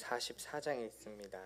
44장에 있습니다.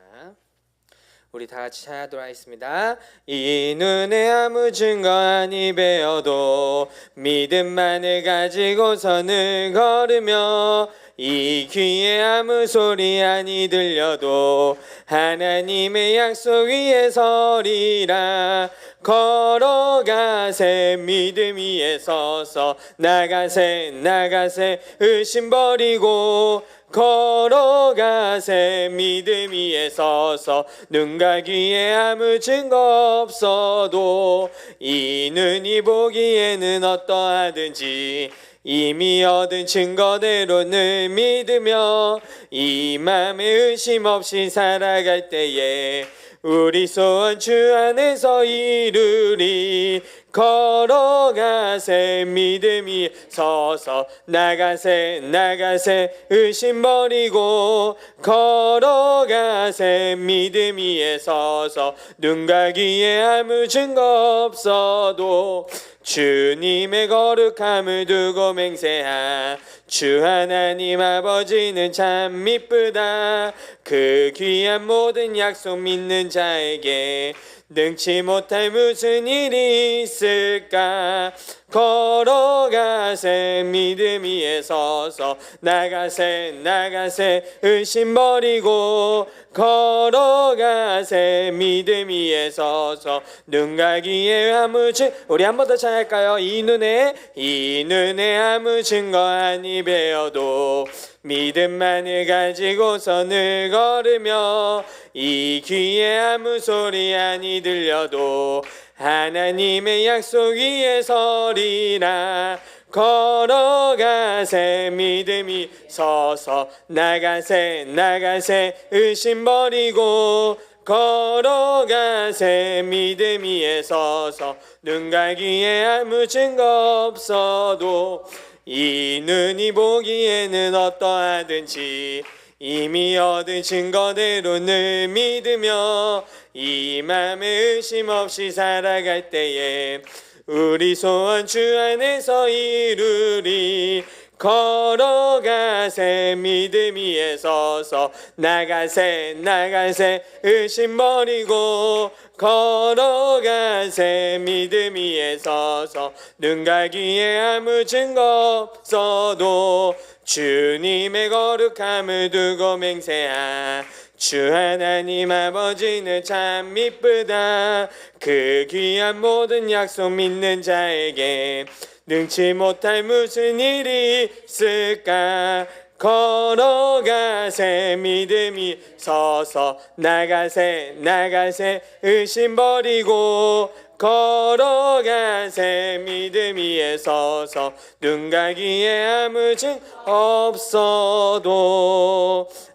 우리 다 같이 찬양하도록 하겠습니다. 이 눈에 아무 증거 아니 배어도 믿음만을 가지고서는 걸으며 이 귀에 아무 소리 아니 들려도 하나님의 약속 위에 서리라. 걸어가세 믿음 위에 서서 나가세 나가세 의심 버리고 걸어가세 믿음 위에 서서 눈과 귀에 아무 증거 없어도 이 눈이 보기에는 어떠하든지 이미 얻은 증거대로는 믿으며 이 맘에 의심 없이 살아갈 때에 우리 소원 주 안에서 이루리. 걸어가세 믿음이 서서 나가세 나가세 의심 버리고 걸어가세 믿음 위에 서서 눈과 귀에 아무 증거 없어도 주님의 거룩함을 두고 맹세하. 주 하나님 아버지는 참 미쁘다. 그 귀한 모든 약속 믿는 자에게 능치 못할 무슨 일이 있을까. 걸어가세 믿음 위에 서서 나가세 나가세 의심 버리고 걸어가세 믿음 위에 서서 눈과 귀에 아무 증 우리 한 번 더 찬양할까요? 이 눈에 아무 증거 아니 배어도 믿음만을 가지고서 늘 걸으며 이 귀에 아무 소리 아니 들려도 하나님의 약속 위에 서리라. 걸어가세 믿음이 서서 나가세 나가세 의심 버리고 걸어가세 믿음 위에 서서 눈과 귀에 아무 증거 없어도 이 눈이 보기에는 어떠하든지 이미 얻은 증거대로는 믿으며 이 맘에 의심 없이 살아갈 때에 우리 소원 주 안에서 이루리. 걸어가세 믿음 위에 서서 나가세 나가세 의심 버리고 걸어가세 믿음 위에 서서 눈과 귀에 아무 증거 없어도 주님의 거룩함을 두고 맹세하. 주 하나님 아버지는 참 미쁘다. 그 귀한 모든 약속 믿는 자에게 능치 못할 무슨 일이 있을까. 걸어가세 믿음이 서서 나가세 나가세 의심 버리고 걸어가세 믿음 위에 서서 눈과 귀에 아무 증 없어도.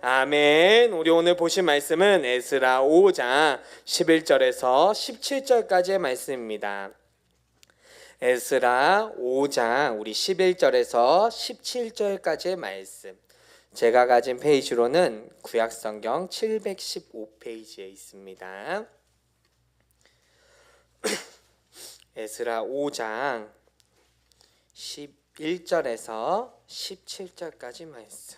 아멘. 우리 오늘 보신 말씀은 에스라 5장 11절에서 17절까지의 말씀입니다. 에스라 5장 우리 11절에서 17절까지의 말씀. 제가 가진 페이지로는 구약성경 715페이지에 있습니다. 에스라 5장 11절에서 17절까지 말씀.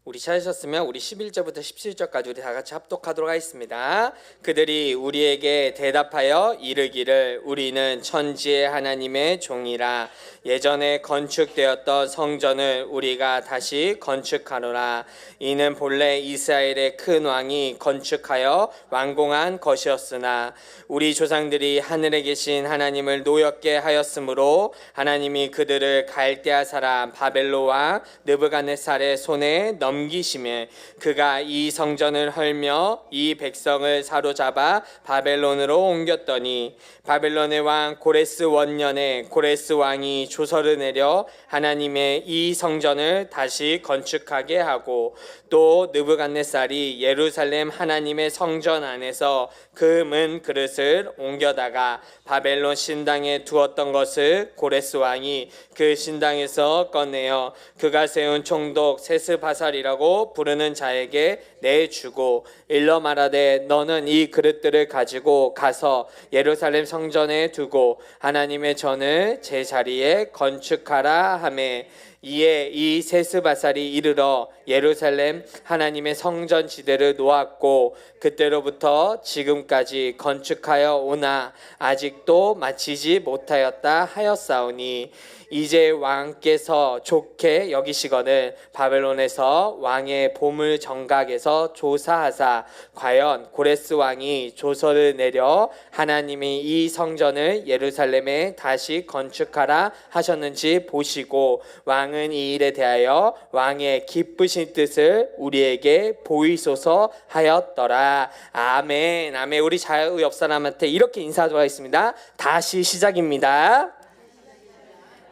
우리 찾으셨으면 우리 11절부터 17절까지 우리 다 같이 합독하도록 하겠습니다. 그들이 우리에게 대답하여 이르기를 우리는 천지의 하나님의 종이라. 예전에 건축되었던 성전을 우리가 다시 건축하노라. 이는 본래 이스라엘의 큰 왕이 건축하여 완공한 것이었으나 우리 조상들이 하늘에 계신 하나님을 노엽게 하였으므로 하나님이 그들을 갈대아 사람 바벨론 왕 느부갓네살의 손에 넘기심에 그가 이 성전을 헐며 이 백성을 사로잡아 바벨론으로 옮겼더니 바벨론의 왕 고레스 원년에 고레스 왕이 조서를 내려 하나님의 이 성전을 다시 건축하게 하고 또 느부갓네살이 예루살렘 하나님의 성전 안에서 금은 그릇을 옮겨다가 바벨론 신당에 두었던 것을 고레스 왕이 그 신당에서 꺼내어 그가 세운 총독 세스바살이 제사장들이라고 부르는 자에게 내주고 일러 말하되 너는 이 그릇들을 가지고 가서 예루살렘 성전에 두고 하나님의 전을 제 자리에 건축하라 하매 이에 이 세스바살이 이르러 예루살렘 하나님의 성전 지대를 놓았고 그때로부터 지금까지 건축하여 오나 아직도 마치지 못하였다 하였사오니 이제 왕께서 좋게 여기시거늘 바벨론에서 왕의 보물 정각에서 조사하사 과연 고레스 왕이 조서를 내려 하나님이 이 성전을 예루살렘에 다시 건축하라 하셨는지 보시고 왕은 이 일에 대하여 왕의 기쁘신 뜻을 우리에게 보이소서 하였더라. 아멘. 아멘. 우리 좌우 옆 사람한테 이렇게 인사하도록 하겠습니다. 다시 시작입니다.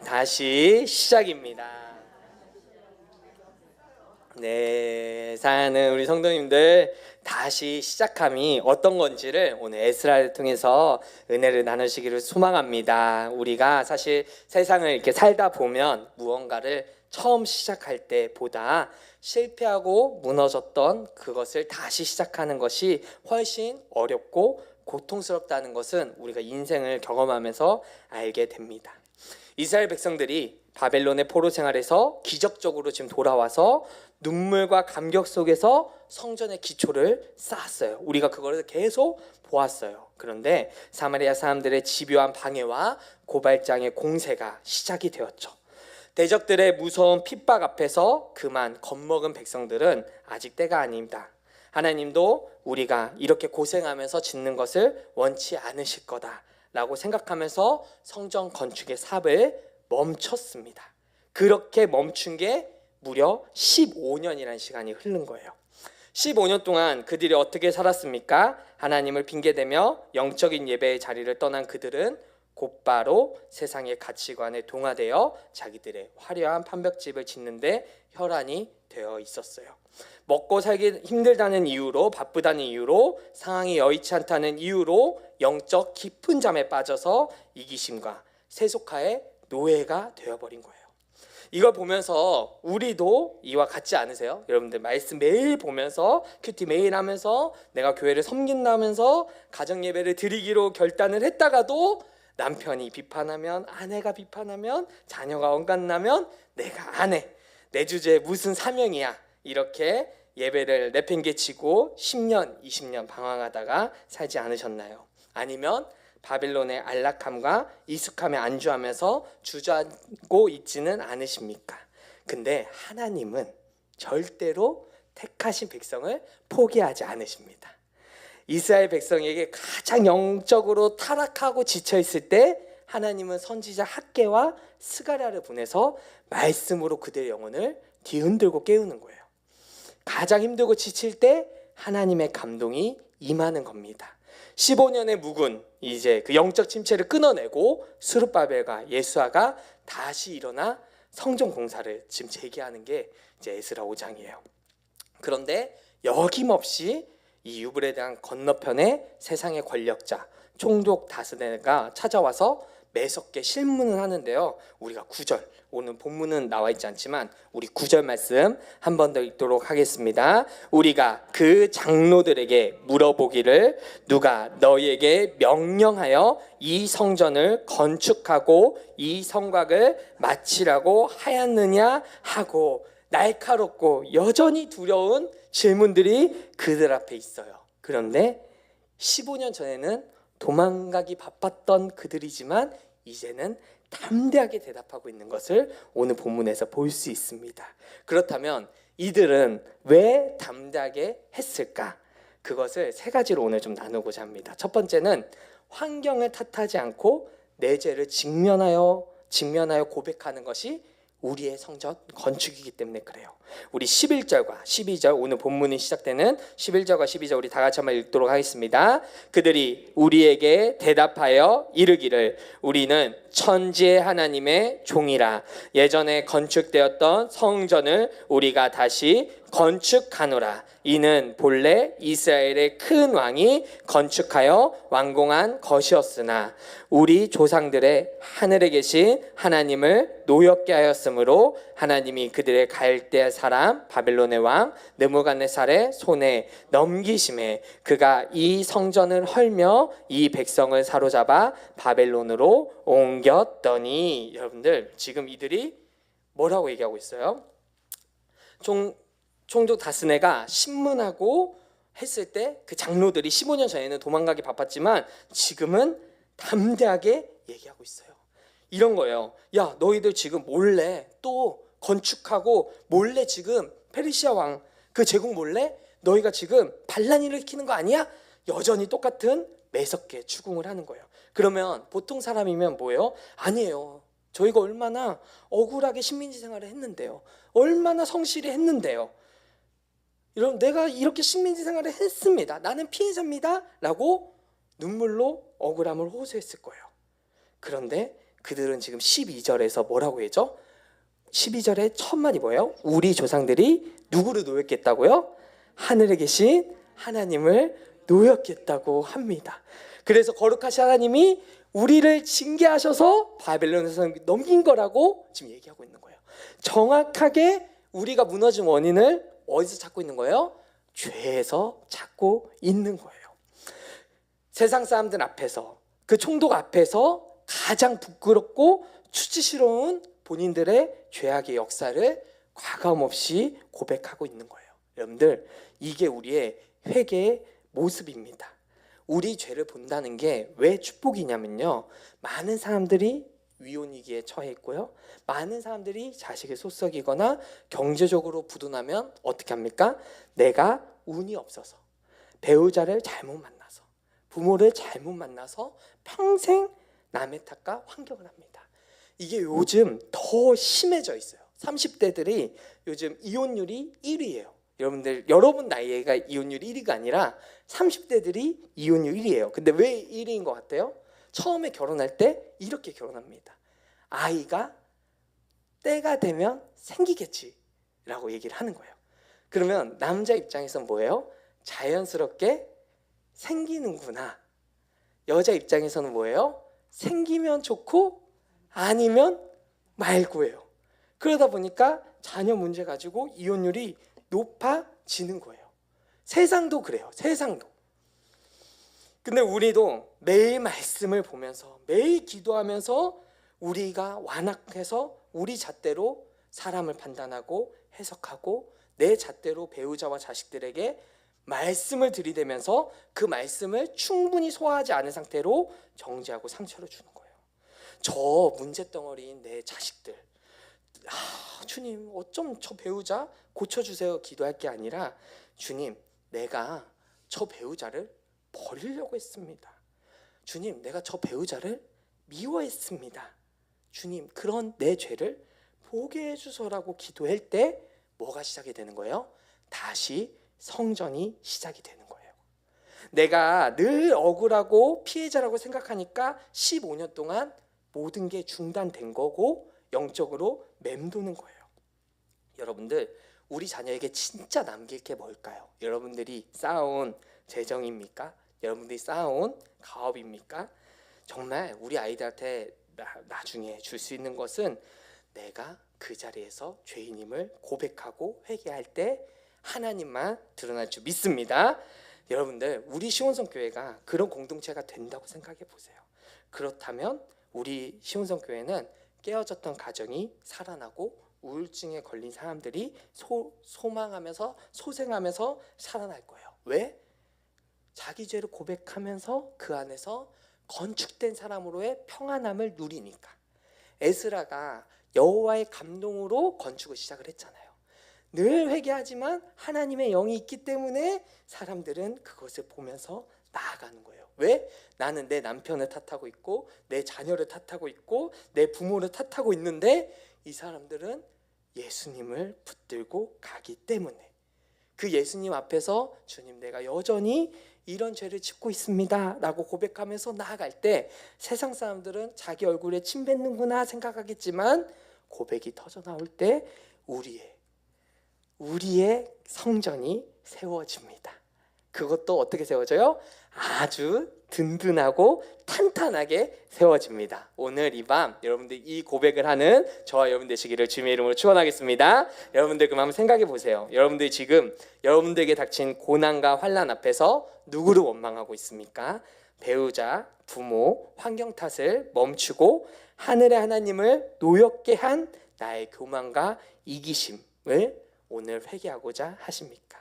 다시 시작입니다. 네, 사랑하는 우리 성도님들, 다시 시작함이 어떤 건지를 오늘 에스라를 통해서 은혜를 나누시기를 소망합니다. 우리가 사실 세상을 이렇게 살다 보면 무언가를 처음 시작할 때보다 실패하고 무너졌던 그것을 다시 시작하는 것이 훨씬 어렵고 고통스럽다는 것은 우리가 인생을 경험하면서 알게 됩니다. 이스라엘 백성들이 바벨론의 포로 생활에서 기적적으로 지금 돌아와서 눈물과 감격 속에서 성전의 기초를 쌓았어요. 우리가 그걸 계속 보았어요. 그런데 사마리아 사람들의 집요한 방해와 고발장의 공세가 시작이 되었죠. 대적들의 무서운 핍박 앞에서 그만 겁먹은 백성들은 아직 때가 아닙니다. 하나님도 우리가 이렇게 고생하면서 짓는 것을 원치 않으실 거다 라고 생각하면서 성전 건축의 삽을 멈췄습니다. 그렇게 멈춘 게 무려 15년이라는 시간이 흐른 거예요. 15년 동안 그들이 어떻게 살았습니까? 하나님을 핑계대며 영적인 예배의 자리를 떠난 그들은 곧바로 세상의 가치관에 동화되어 자기들의 화려한 판벽집을 짓는데 혈안이 되어 있었어요. 먹고 살기 힘들다는 이유로, 바쁘다는 이유로, 상황이 여의치 않다는 이유로 영적 깊은 잠에 빠져서 이기심과 세속화의 노예가 되어버린 거예요. 이걸 보면서 우리도 이와 같지 않으세요? 여러분들 말씀 매일 보면서 큐티 매일 하면서 내가 교회를 섬긴다면서 가정예배를 드리기로 결단을 했다가도 남편이 비판하면, 아내가 비판하면, 자녀가 엉간나면 내가 안 해, 내 주제에 무슨 사명이야, 이렇게 예배를 내팽개치고 10년, 20년 방황하다가 살지 않으셨나요? 아니면 바벨론의 안락함과 익숙함에 안주하면서 주저앉고 있지는 않으십니까? 근데 하나님은 절대로 택하신 백성을 포기하지 않으십니다. 이스라엘 백성에게 가장 영적으로 타락하고 지쳐있을 때 하나님은 선지자 학개와 스가랴를 보내서 말씀으로 그들의 영혼을 뒤흔들고 깨우는 거예요. 가장 힘들고 지칠 때 하나님의 감동이 임하는 겁니다. 15년의 묵은 이제 그 영적 침체를 끊어내고 스룹바벨과 예수아가 다시 일어나 성전 공사를 지금 재개하는 게 이제 에스라 5장이에요. 그런데 여김없이 이 유브라데 건너편에 세상의 권력자 총독 다스네가 찾아와서 매섭게 실문을 하는데요. 우리가 9절, 오늘 본문은 나와 있지 않지만 우리 9절 말씀 한 번 더 읽도록 하겠습니다. 우리가 그 장로들에게 물어보기를 누가 너희에게 명령하여 이 성전을 건축하고 이 성곽을 마치라고 하였느냐 하고 날카롭고 여전히 두려운 질문들이 그들 앞에 있어요. 그런데 15년 전에는 도망가기 바빴던 그들이지만 이제는 담대하게 대답하고 있는 것을 오늘 본문에서 볼 수 있습니다. 그렇다면 이들은 왜 담대하게 했을까? 그것을 세 가지로 오늘 좀 나누고자 합니다. 첫 번째는 환경을 탓하지 않고 내 죄를 직면하여 고백하는 것이 우리의 성전 건축이기 때문에 그래요. 우리 11절과 12절, 오늘 본문이 시작되는 11절과 12절 우리 다 같이 한번 읽도록 하겠습니다. 그들이 우리에게 대답하여 이르기를 우리는 천지의 하나님의 종이라. 예전에 건축되었던 성전을 우리가 다시 건축하노라. 이는 본래 이스라엘의 큰 왕이 건축하여 완공한 것이었으나 우리 조상들의 하늘에 계신 하나님을 노엽게 하였으므로 하나님이 그들의 갈대 사람 바벨론의 왕 느부갓네살의 손에 넘기심에 그가 이 성전을 헐며 이 백성을 사로잡아 바벨론으로 옮겼더니. 여러분들, 지금 이들이 뭐라고 얘기하고 있어요? 총독 다스네가 신문하고 했을 때 그 장로들이 15년 전에는 도망가기 바빴지만 지금은 담대하게 얘기하고 있어요. 이런 거예요. 야, 너희들 지금 몰래 또 건축하고 몰래 지금 페르시아 왕 그 제국 몰래 너희가 지금 반란을 일으키는 거 아니야? 여전히 똑같은 매섭게 추궁을 하는 거예요. 그러면 보통 사람이면 뭐예요? 아니에요. 저희가 얼마나 억울하게 식민지 생활을 했는데요. 얼마나 성실히 했는데요. 여러분, 내가 이렇게 식민지 생활을 했습니다. 나는 피해자입니다. 라고 눈물로 억울함을 호소했을 거예요. 그런데 그들은 지금 12절에서 뭐라고 했죠? 12절의 첫 말이 뭐예요? 우리 조상들이 누구를 노였겠다고요? 하늘에 계신 하나님을 노였겠다고 합니다. 그래서 거룩하신 하나님이 우리를 징계하셔서 바벨론에서 넘긴 거라고 지금 얘기하고 있는 거예요. 정확하게 우리가 무너진 원인을 어디서 찾고 있는 거예요? 죄에서 찾고 있는 거예요. 세상 사람들 앞에서, 그 총독 앞에서 가장 부끄럽고 수치스러운 본인들의 죄악의 역사를 과감없이 고백하고 있는 거예요. 여러분들, 이게 우리의 회개의 모습입니다. 우리 죄를 본다는 게 왜 축복이냐면요, 많은 사람들이 위혼위기에 처해 있고요, 많은 사람들이 자식을 속썩이거나 경제적으로 부도나면 어떻게 합니까? 내가 운이 없어서, 배우자를 잘못 만나서, 부모를 잘못 만나서 평생 남의 탓과 환경을 합니다. 이게 요즘 더 심해져 있어요. 30대들이 요즘 이혼율이 1위예요. 여러분들, 여러분 나이가 이혼율 1위가 아니라 30대들이 이혼율 1위예요. 근데 왜 1위인 것 같아요? 처음에 결혼할 때 이렇게 결혼합니다. 아이가 때가 되면 생기겠지 라고 얘기를 하는 거예요. 그러면 남자 입장에서는 뭐예요? 자연스럽게 생기는구나. 여자 입장에서는 뭐예요? 생기면 좋고 아니면 말고예요. 그러다 보니까 자녀 문제 가지고 이혼율이 높아지는 거예요. 세상도 그래요. 세상도. 근데 우리도 매일 말씀을 보면서, 매일 기도하면서 우리가 완악해서 우리 잣대로 사람을 판단하고 해석하고 내 잣대로 배우자와 자식들에게 말씀을 들이대면서 그 말씀을 충분히 소화하지 않은 상태로 정죄하고 상처를 주는 거예요. 저 문제덩어리인 내 자식들, 주님 어쩜 저 배우자 고쳐주세요 기도할 게 아니라, 주님 내가 저 배우자를 버리려고 했습니다. 주님 내가 저 배우자를 미워했습니다. 주님 그런 내 죄를 보게 해주소라고 기도할 때 뭐가 시작이 되는 거예요? 다시 성전이 시작이 되는 거예요. 내가 늘 억울하고 피해자라고 생각하니까 15년 동안 모든 게 중단된 거고 영적으로 맴도는 거예요. 여러분들, 우리 자녀에게 진짜 남길 게 뭘까요? 여러분들이 쌓아온 재정입니까? 여러분들이 쌓아온 가업입니까? 정말 우리 아이들한테 나중에 줄 수 있는 것은 내가 그 자리에서 죄인임을 고백하고 회개할 때 하나님만 드러날 줄 믿습니다. 여러분들, 우리 시온성교회가 그런 공동체가 된다고 생각해 보세요. 그렇다면 우리 시온성교회는 깨어졌던 가정이 살아나고 우울증에 걸린 사람들이 소망하면서 소생하면서 살아날 거예요. 왜? 자기 죄를 고백하면서 그 안에서 건축된 사람으로의 평안함을 누리니까. 에스라가 여호와의 감동으로 건축을 시작을 했잖아요. 늘 회개하지만 하나님의 영이 있기 때문에 사람들은 그것을 보면서 나아가는 거예요. 왜? 나는 내 남편을 탓하고 있고 내 자녀를 탓하고 있고 내 부모를 탓하고 있는데 이 사람들은 예수님을 붙들고 가기 때문에, 그 예수님 앞에서 주님 내가 여전히 이런 죄를 짓고 있습니다 라고 고백하면서 나아갈 때 세상 사람들은 자기 얼굴에 침 뱉는구나 생각하겠지만 고백이 터져 나올 때 우리의 우리의 성전이 세워집니다. 그것도 어떻게 세워져요? 아주 든든하고 탄탄하게 세워집니다. 오늘 이 밤 여러분들 이 고백을 하는 저와 여러분 되시기를 주님의 이름으로 축원하겠습니다. 여러분들 그럼 한번 생각해 보세요. 여러분들 지금 여러분들에게 닥친 고난과 환난 앞에서 누구를 원망하고 있습니까? 배우자, 부모, 환경 탓을 멈추고 하늘의 하나님을 노엽게 한 나의 교만과 이기심을 오늘 회개하고자 하십니까?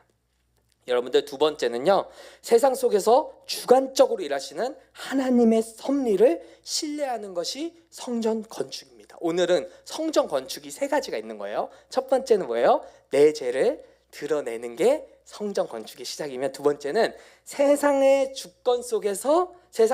여러분들 두 번째는요, 세상 속에서 주관적으로 일하시는 하나님의 섭리를 신뢰하는 것이 성전 건축입니다. 오늘은 성전 건축이 세 가지가 있는 거예요. 첫 번째는 뭐예요? 내 죄를 드러내는 게 성전 건축의 시작이면, 두 번째는 세상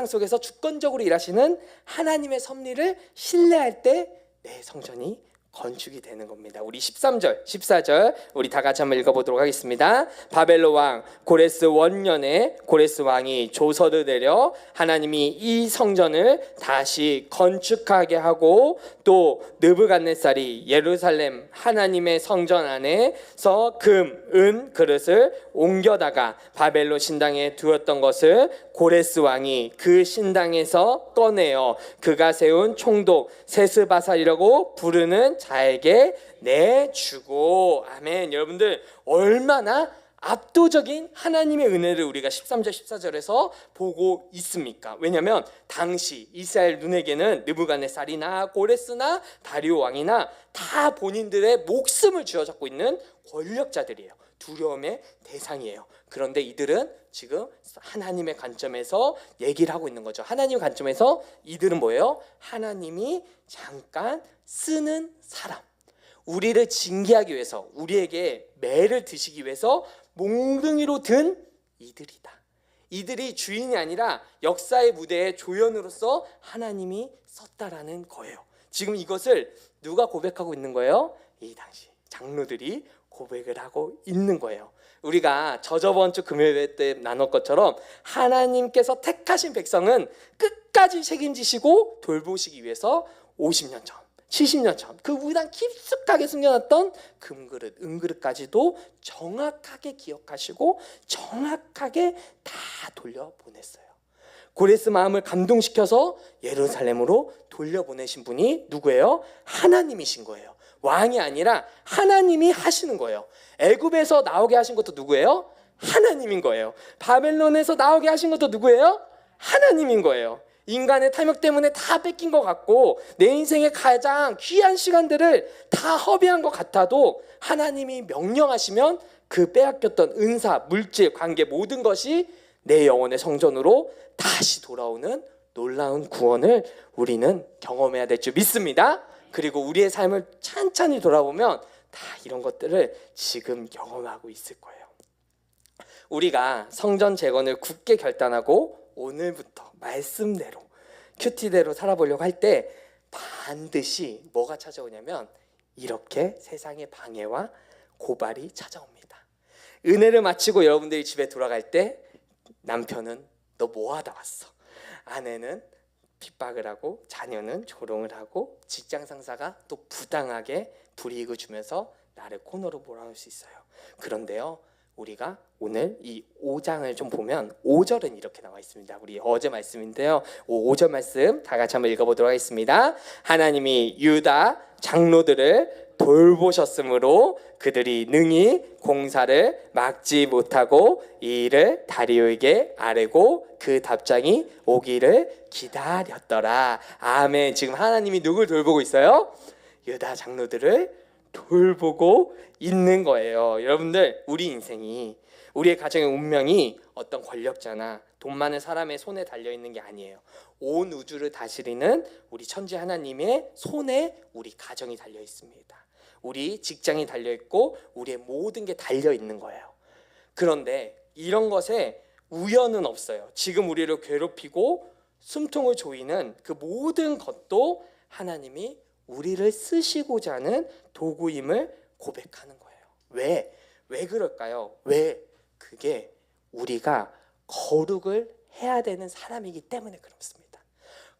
속에서 주권적으로 일하시는 하나님의 섭리를 신뢰할 때 내 성전이 건축이 되는 겁니다. 우리 13절, 14절 우리 다 같이 한번 읽어보도록 하겠습니다. 바벨론 왕 고레스 원년에 고레스 왕이 조서를 내려 하나님이 이 성전을 다시 건축하게 하고, 또 느부갓네살이 예루살렘 하나님의 성전 안에서 금, 은 그릇을 옮겨다가 바벨론 신당에 두었던 것을 고레스 왕이 그 신당에서 꺼내어 그가 세운 총독 세스바살이라고 부르는 자에게 내주고. 아멘. 여러분들 얼마나 압도적인 하나님의 은혜를 우리가 13절 14절에서 보고 있습니까? 왜냐하면 당시 이스라엘 눈에게는 느부갓네살이나 고레스나 다리오 왕이나 다 본인들의 목숨을 쥐어잡고 있는 권력자들이에요. 두려움의 대상이에요. 그런데 이들은 지금 하나님의 관점에서 얘기를 하고 있는 거죠. 하나님의 관점에서 이들은 뭐예요? 하나님이 잠깐 쓰는 사람, 우리를 징계하기 위해서, 우리에게 매를 드시기 위해서 몽둥이로 든 이들이다. 이들이 주인이 아니라 역사의 무대에 조연으로서 하나님이 썼다라는 거예요. 지금 이것을 누가 고백하고 있는 거예요? 이 당시 장로들이 고백을 하고 있는 거예요. 우리가 저번 주 금요일 때 나눴 것처럼 하나님께서 택하신 백성은 끝까지 책임지시고 돌보시기 위해서 50년 전, 70년 전 그 우리랑 깊숙하게 숨겨놨던 금그릇, 은그릇까지도 정확하게 기억하시고 정확하게 다 돌려보냈어요. 고레스 마음을 감동시켜서 예루살렘으로 돌려보내신 분이 누구예요? 하나님이신 거예요. 왕이 아니라 하나님이 하시는 거예요. 애굽에서 나오게 하신 것도 누구예요? 하나님인 거예요. 바벨론에서 나오게 하신 것도 누구예요? 하나님인 거예요. 인간의 탐욕 때문에 다 뺏긴 것 같고 내 인생의 가장 귀한 시간들을 다 허비한 것 같아도 하나님이 명령하시면 그 빼앗겼던 은사, 물질, 관계 모든 것이 내 영혼의 성전으로 다시 돌아오는 놀라운 구원을 우리는 경험해야 될 줄 믿습니다. 그리고 우리의 삶을 찬찬히 돌아보면 다 이런 것들을 지금 경험하고 있을 거예요. 우리가 성전 재건을 굳게 결단하고 오늘부터 말씀대로 큐티대로 살아보려고 할 때 반드시 뭐가 찾아오냐면 이렇게 세상의 방해와 고발이 찾아옵니다. 은혜를 마치고 여러분들이 집에 돌아갈 때 남편은 너 뭐 하다 왔어? 아내는 핍박을 하고 자녀는 조롱을 하고 직장 상사가 또 부당하게 불이익을 주면서 나를 코너로 몰아넣을 수 있어요. 그런데요, 우리가 오늘 이 5장을 좀 보면 5절은 이렇게 나와 있습니다. 우리 어제 말씀인데요, 5절 말씀 다 같이 한번 읽어보도록 하겠습니다. 하나님이 유다 장로들을 돌보셨으므로 그들이 능히 공사를 막지 못하고 이 일을 다리오에게 아뢰고 그 답장이 오기를 기다렸더라. 아멘. 지금 하나님이 누굴 돌보고 있어요? 유다 장로들을 돌보고 있는 거예요. 여러분들, 우리 인생이, 우리의 가정의 운명이 어떤 권력자나 돈 많은 사람의 손에 달려있는 게 아니에요. 온 우주를 다스리는 우리 천지 하나님의 손에 우리 가정이 달려있습니다. 우리 직장이 달려있고 우리의 모든 게 달려있는 거예요. 그런데 이런 것에 우연은 없어요. 지금 우리를 괴롭히고 숨통을 조이는 그 모든 것도 하나님이 우리를 쓰시고자 하는 도구임을 고백하는 거예요. 왜 그럴까요? 왜? 그게 우리가 거룩을 해야 되는 사람이기 때문에 그렇습니다.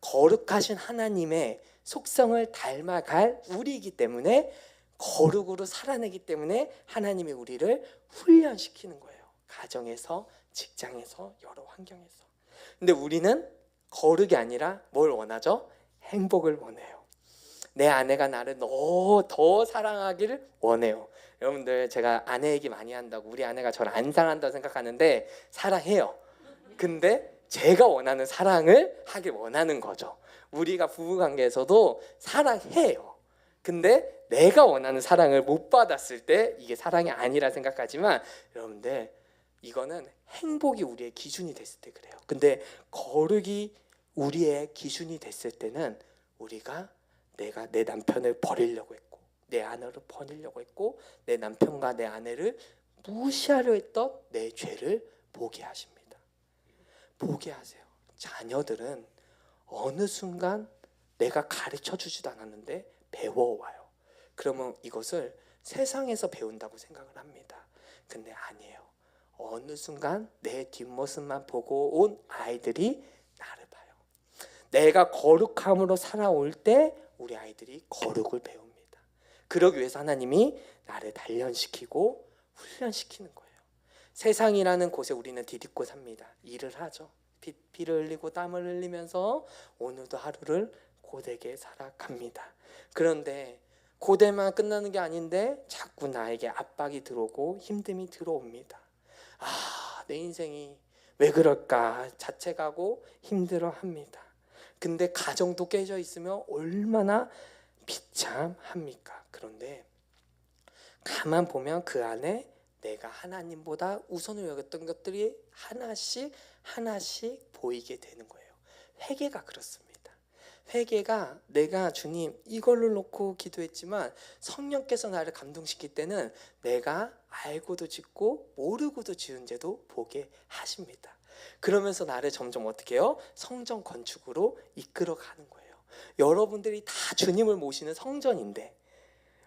거룩하신 하나님의 속성을 닮아갈 우리이기 때문에 거룩으로 살아내기 때문에 하나님이 우리를 훈련시키는 거예요. 가정에서, 직장에서, 여러 환경에서. 근데 우리는 거룩이 아니라 뭘 원하죠? 행복을 원해요. 내 아내가 나를 더 사랑하기를 원해요. 여러분들, 제가 아내 얘기 많이 한다고 우리 아내가 저를 안 사랑한다고 생각하는데 사랑해요. 근데 제가 원하는 사랑을 하길 원하는 거죠. 우리가 부부관계에서도 사랑해요. 근데 내가 원하는 사랑을 못 받았을 때 이게 사랑이 아니라 생각하지만, 여러분들, 이거는 행복이 우리의 기준이 됐을 때 그래요. 근데 거룩이 우리의 기준이 됐을 때는 내가 내 남편을 버리려고 했고, 내 아내를 버리려고 했고, 내 남편과 내 아내를 무시하려 했던 내 죄를 보게 하십니다. 보게 하세요. 자녀들은 어느 순간 내가 가르쳐 주지도 않았는데 배워와요. 그러면 이것을 세상에서 배운다고 생각을 합니다. 근데 아니에요. 어느 순간 내 뒷모습만 보고 온 아이들이 나를 봐요. 내가 거룩함으로 살아올 때 우리 아이들이 거룩을 배웁니다. 그러기 위해서 하나님이 나를 단련시키고 훈련시키는 거예요. 세상이라는 곳에 우리는 디딛고 삽니다. 일을 하죠. 피를 흘리고 땀을 흘리면서 오늘도 하루를 고되게 살아갑니다. 그런데 고되만 끝나는 게 아닌데 자꾸 나에게 압박이 들어오고 힘듦이 들어옵니다. 내 인생이 왜 그럴까 자책하고 힘들어합니다. 근데 가정도 깨져 있으면 얼마나 비참합니까? 그런데 가만 보면 그 안에 내가 하나님보다 우선을 여겼던 것들이 하나씩 보이게 되는 거예요. 회개가 그렇습니다. 회개가 내가 주님 이걸로 놓고 기도했지만 성령께서 나를 감동시킬 때는 내가 알고도 짓고 모르고도 지은 죄도 보게 하십니다. 그러면서 나를 점점 어떻게 해요? 성전 건축으로 이끌어가는 거예요. 여러분들이 다 주님을 모시는 성전인데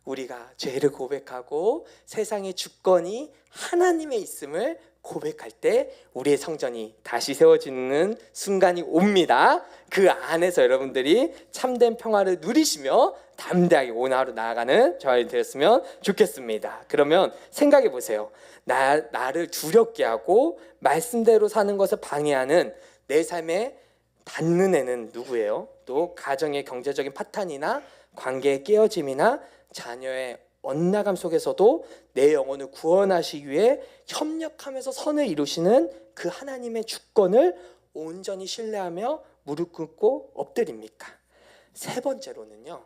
우리가 죄를 고백하고 세상의 주권이 하나님에 있음을 고백할 때 우리의 성전이 다시 세워지는 순간이 옵니다. 그 안에서 여러분들이 참된 평화를 누리시며 담대하게 오늘 하루 나아가는 저희 되었으면 좋겠습니다. 그러면 생각해 보세요. 나를 두렵게 하고 말씀대로 사는 것을 방해하는 내 삶에 닿는 애는 누구예요? 또 가정의 경제적인 파탄이나 관계의 깨어짐이나 자녀의 엇나감 속에서도 내 영혼을 구원하시기 위해 협력하면서 선을 이루시는 그 하나님의 주권을 온전히 신뢰하며 무릎 꿇고 엎드립니까? 세 번째로는요,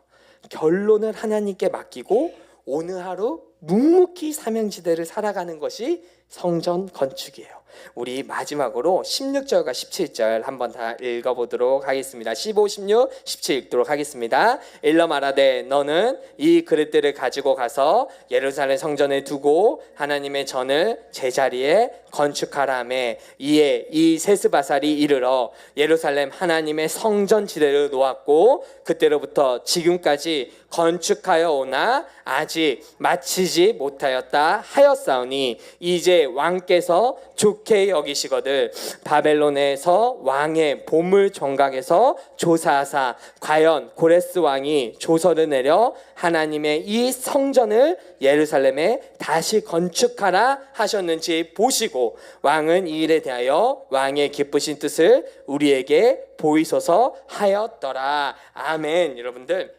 결론을 하나님께 맡기고 오늘 하루 묵묵히 사명지대를 살아가는 것이 성전 건축이에요. 우리 마지막으로 16절과 17절 한번 다 읽어보도록 하겠습니다. 15, 16, 17 읽도록 하겠습니다. 일러 말하되 너는 이 그릇들을 가지고 가서 예루살렘 성전에 두고 하나님의 전을 제자리에 건축하라 하매 이에 이 세스바살이 이르러 예루살렘 하나님의 성전 지대를 놓았고 그때로부터 지금까지 건축하여 오나 아직 마치지 못하였다 하였사오니 이제 왕께서 좋게 여기시거늘 바벨론에서 왕의 보물 정각에서 조사하사 과연 고레스 왕이 조서를 내려 하나님의 이 성전을 예루살렘에 다시 건축하라 하셨는지 보시고 왕은 이 일에 대하여 왕의 기쁘신 뜻을 우리에게 보이소서 하였더라. 아멘. 여러분들,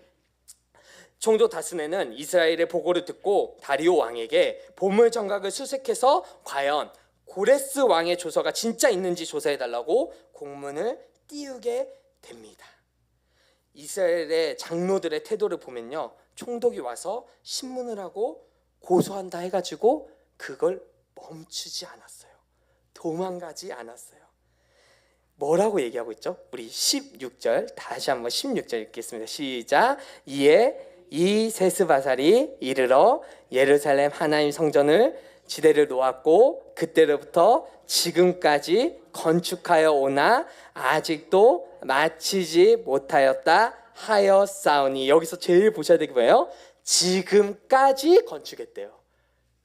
총독 다스네는 이스라엘의 보고를 듣고 다리오 왕에게 보물 정각을 수색해서 과연 고레스 왕의 조서가 진짜 있는지 조사해달라고 공문을 띄우게 됩니다. 이스라엘의 장로들의 태도를 보면요, 총독이 와서 신문을 하고 고소한다 해가지고 그걸 멈추지 않았어요. 도망가지 않았어요. 뭐라고 얘기하고 있죠? 우리 16절 다시 한번 16절 읽겠습니다. 시작. 이에 이 세스바살이 이르러 예루살렘 하나님 성전을 지대를 놓았고 그때로부터 지금까지 건축하여 오나 아직도 마치지 못하였다 하였사오니. 여기서 제일 보셔야 되는 게 뭐예요? 지금까지 건축했대요.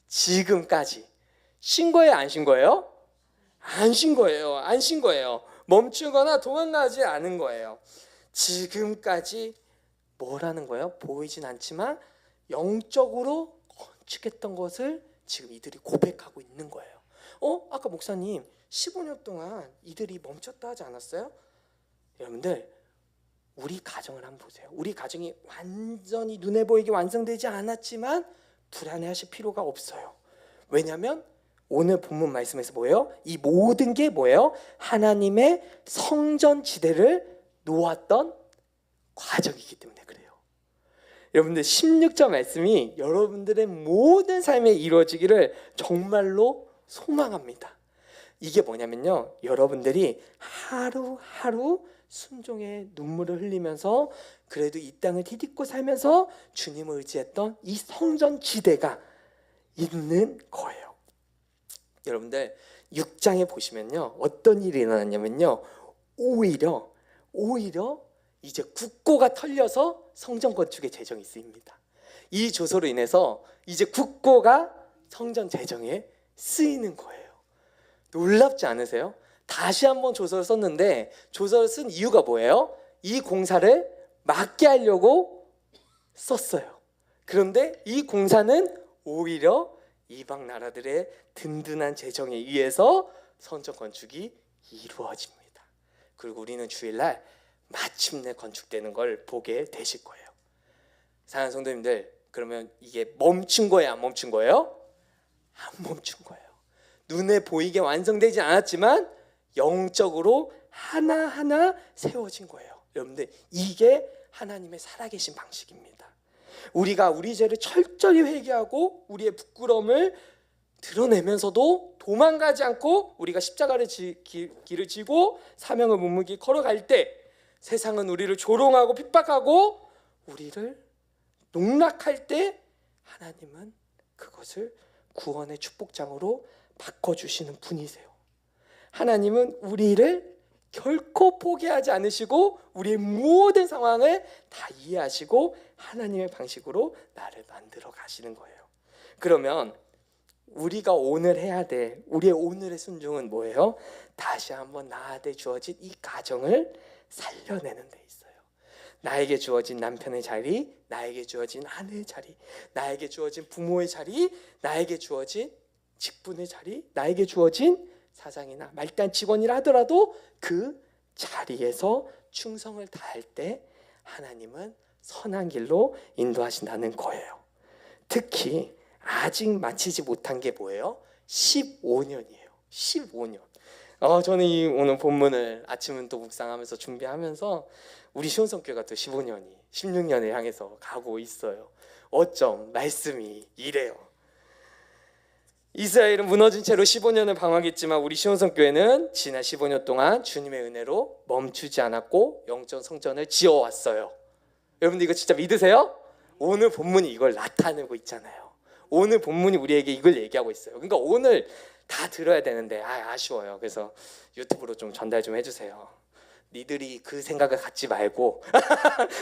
지금까지. 신 거예요, 안 신 거예요? 안 신 거예요. 안 신 거예요. 멈추거나 도망가지 않은 거예요. 지금까지 뭐라는 거예요? 보이진 않지만 영적으로 건축했던 것을 지금 이들이 고백하고 있는 거예요. 아까 목사님 15년 동안 이들이 멈췄다 하지 않았어요? 여러분들, 우리 가정을 한번 보세요. 우리 가정이 완전히 눈에 보이게 완성되지 않았지만 불안해하실 필요가 없어요. 왜냐하면 오늘 본문 말씀에서 뭐예요? 이 모든 게 뭐예요? 하나님의 성전 지대를 놓았던 과정이기 때문에 그래요. 여러분들 16절 말씀이 여러분들의 모든 삶에 이루어지기를 정말로 소망합니다. 이게 뭐냐면요, 여러분들이 하루하루 순종의 눈물을 흘리면서 그래도 이 땅을 디딛고 살면서 주님을 의지했던 이 성전 지대가 있는 거예요. 여러분들 6장에 보시면요, 어떤 일이 일어났냐면요, 오히려 이제 국고가 털려서 성전 건축의 재정이 쓰입니다. 이 조서로 인해서 이제 국고가 성전 재정에 쓰이는 거예요. 놀랍지 않으세요? 다시 한번 조서를 썼는데, 조서를 쓴 이유가 뭐예요? 이 공사를 막게 하려고 썼어요. 그런데 이 공사는 오히려 이방 나라들의 든든한 재정에 의해서 성전 건축이 이루어집니다. 그리고 우리는 주일날 마침내 건축되는 걸 보게 되실 거예요. 사랑하는 성도님들, 그러면 이게 멈춘 거예요, 안 멈춘 거예요? 안 멈춘 거예요. 눈에 보이게 완성되지 않았지만 영적으로 하나하나 세워진 거예요. 여러분들, 이게 하나님의 살아계신 방식입니다. 우리가 우리 죄를 철저히 회개하고 우리의 부끄러움을 드러내면서도 도망가지 않고 우리가 십자가를 길을 지고 사명을 묵묵히 걸어갈 때, 세상은 우리를 조롱하고 핍박하고 우리를 농락할 때, 하나님은 그것을 구원의 축복장으로 바꿔주시는 분이세요. 하나님은 우리를 결코 포기하지 않으시고 우리의 모든 상황을 다 이해하시고 하나님의 방식으로 나를 만들어 가시는 거예요. 그러면 우리가 오늘 해야 될 우리의 오늘의 순종은 뭐예요? 다시 한번 나한테 주어진 이 가정을 살려내는 데 있어요. 나에게 주어진 남편의 자리, 나에게 주어진 아내의 자리, 나에게 주어진 부모의 자리, 나에게 주어진 직분의 자리, 나에게 주어진 사장이나 말단 직원이라 하더라도 그 자리에서 충성을 다할 때 하나님은 선한 길로 인도하신다는 거예요. 특히 아직 마치지 못한 게 뭐예요? 15년이에요. 15년. 저는 이 오늘 본문을 아침은 또 묵상하면서 준비하면서 우리 시온성교회가 또 15년이 16년을 향해서 가고 있어요. 어쩜 말씀이 이래요. 이스라엘은 무너진 채로 15년을 방황했지만 우리 시온성교회는 지난 15년 동안 주님의 은혜로 멈추지 않았고 영적 성전을 지어왔어요. 여러분들 이거 진짜 믿으세요? 오늘 본문이 이걸 나타내고 있잖아요. 오늘 본문이 우리에게 이걸 얘기하고 있어요. 그러니까 오늘 다 들어야 되는데 아쉬워요. 그래서 유튜브로 좀 전달 좀 해주세요. 니들이 그 생각을 갖지 말고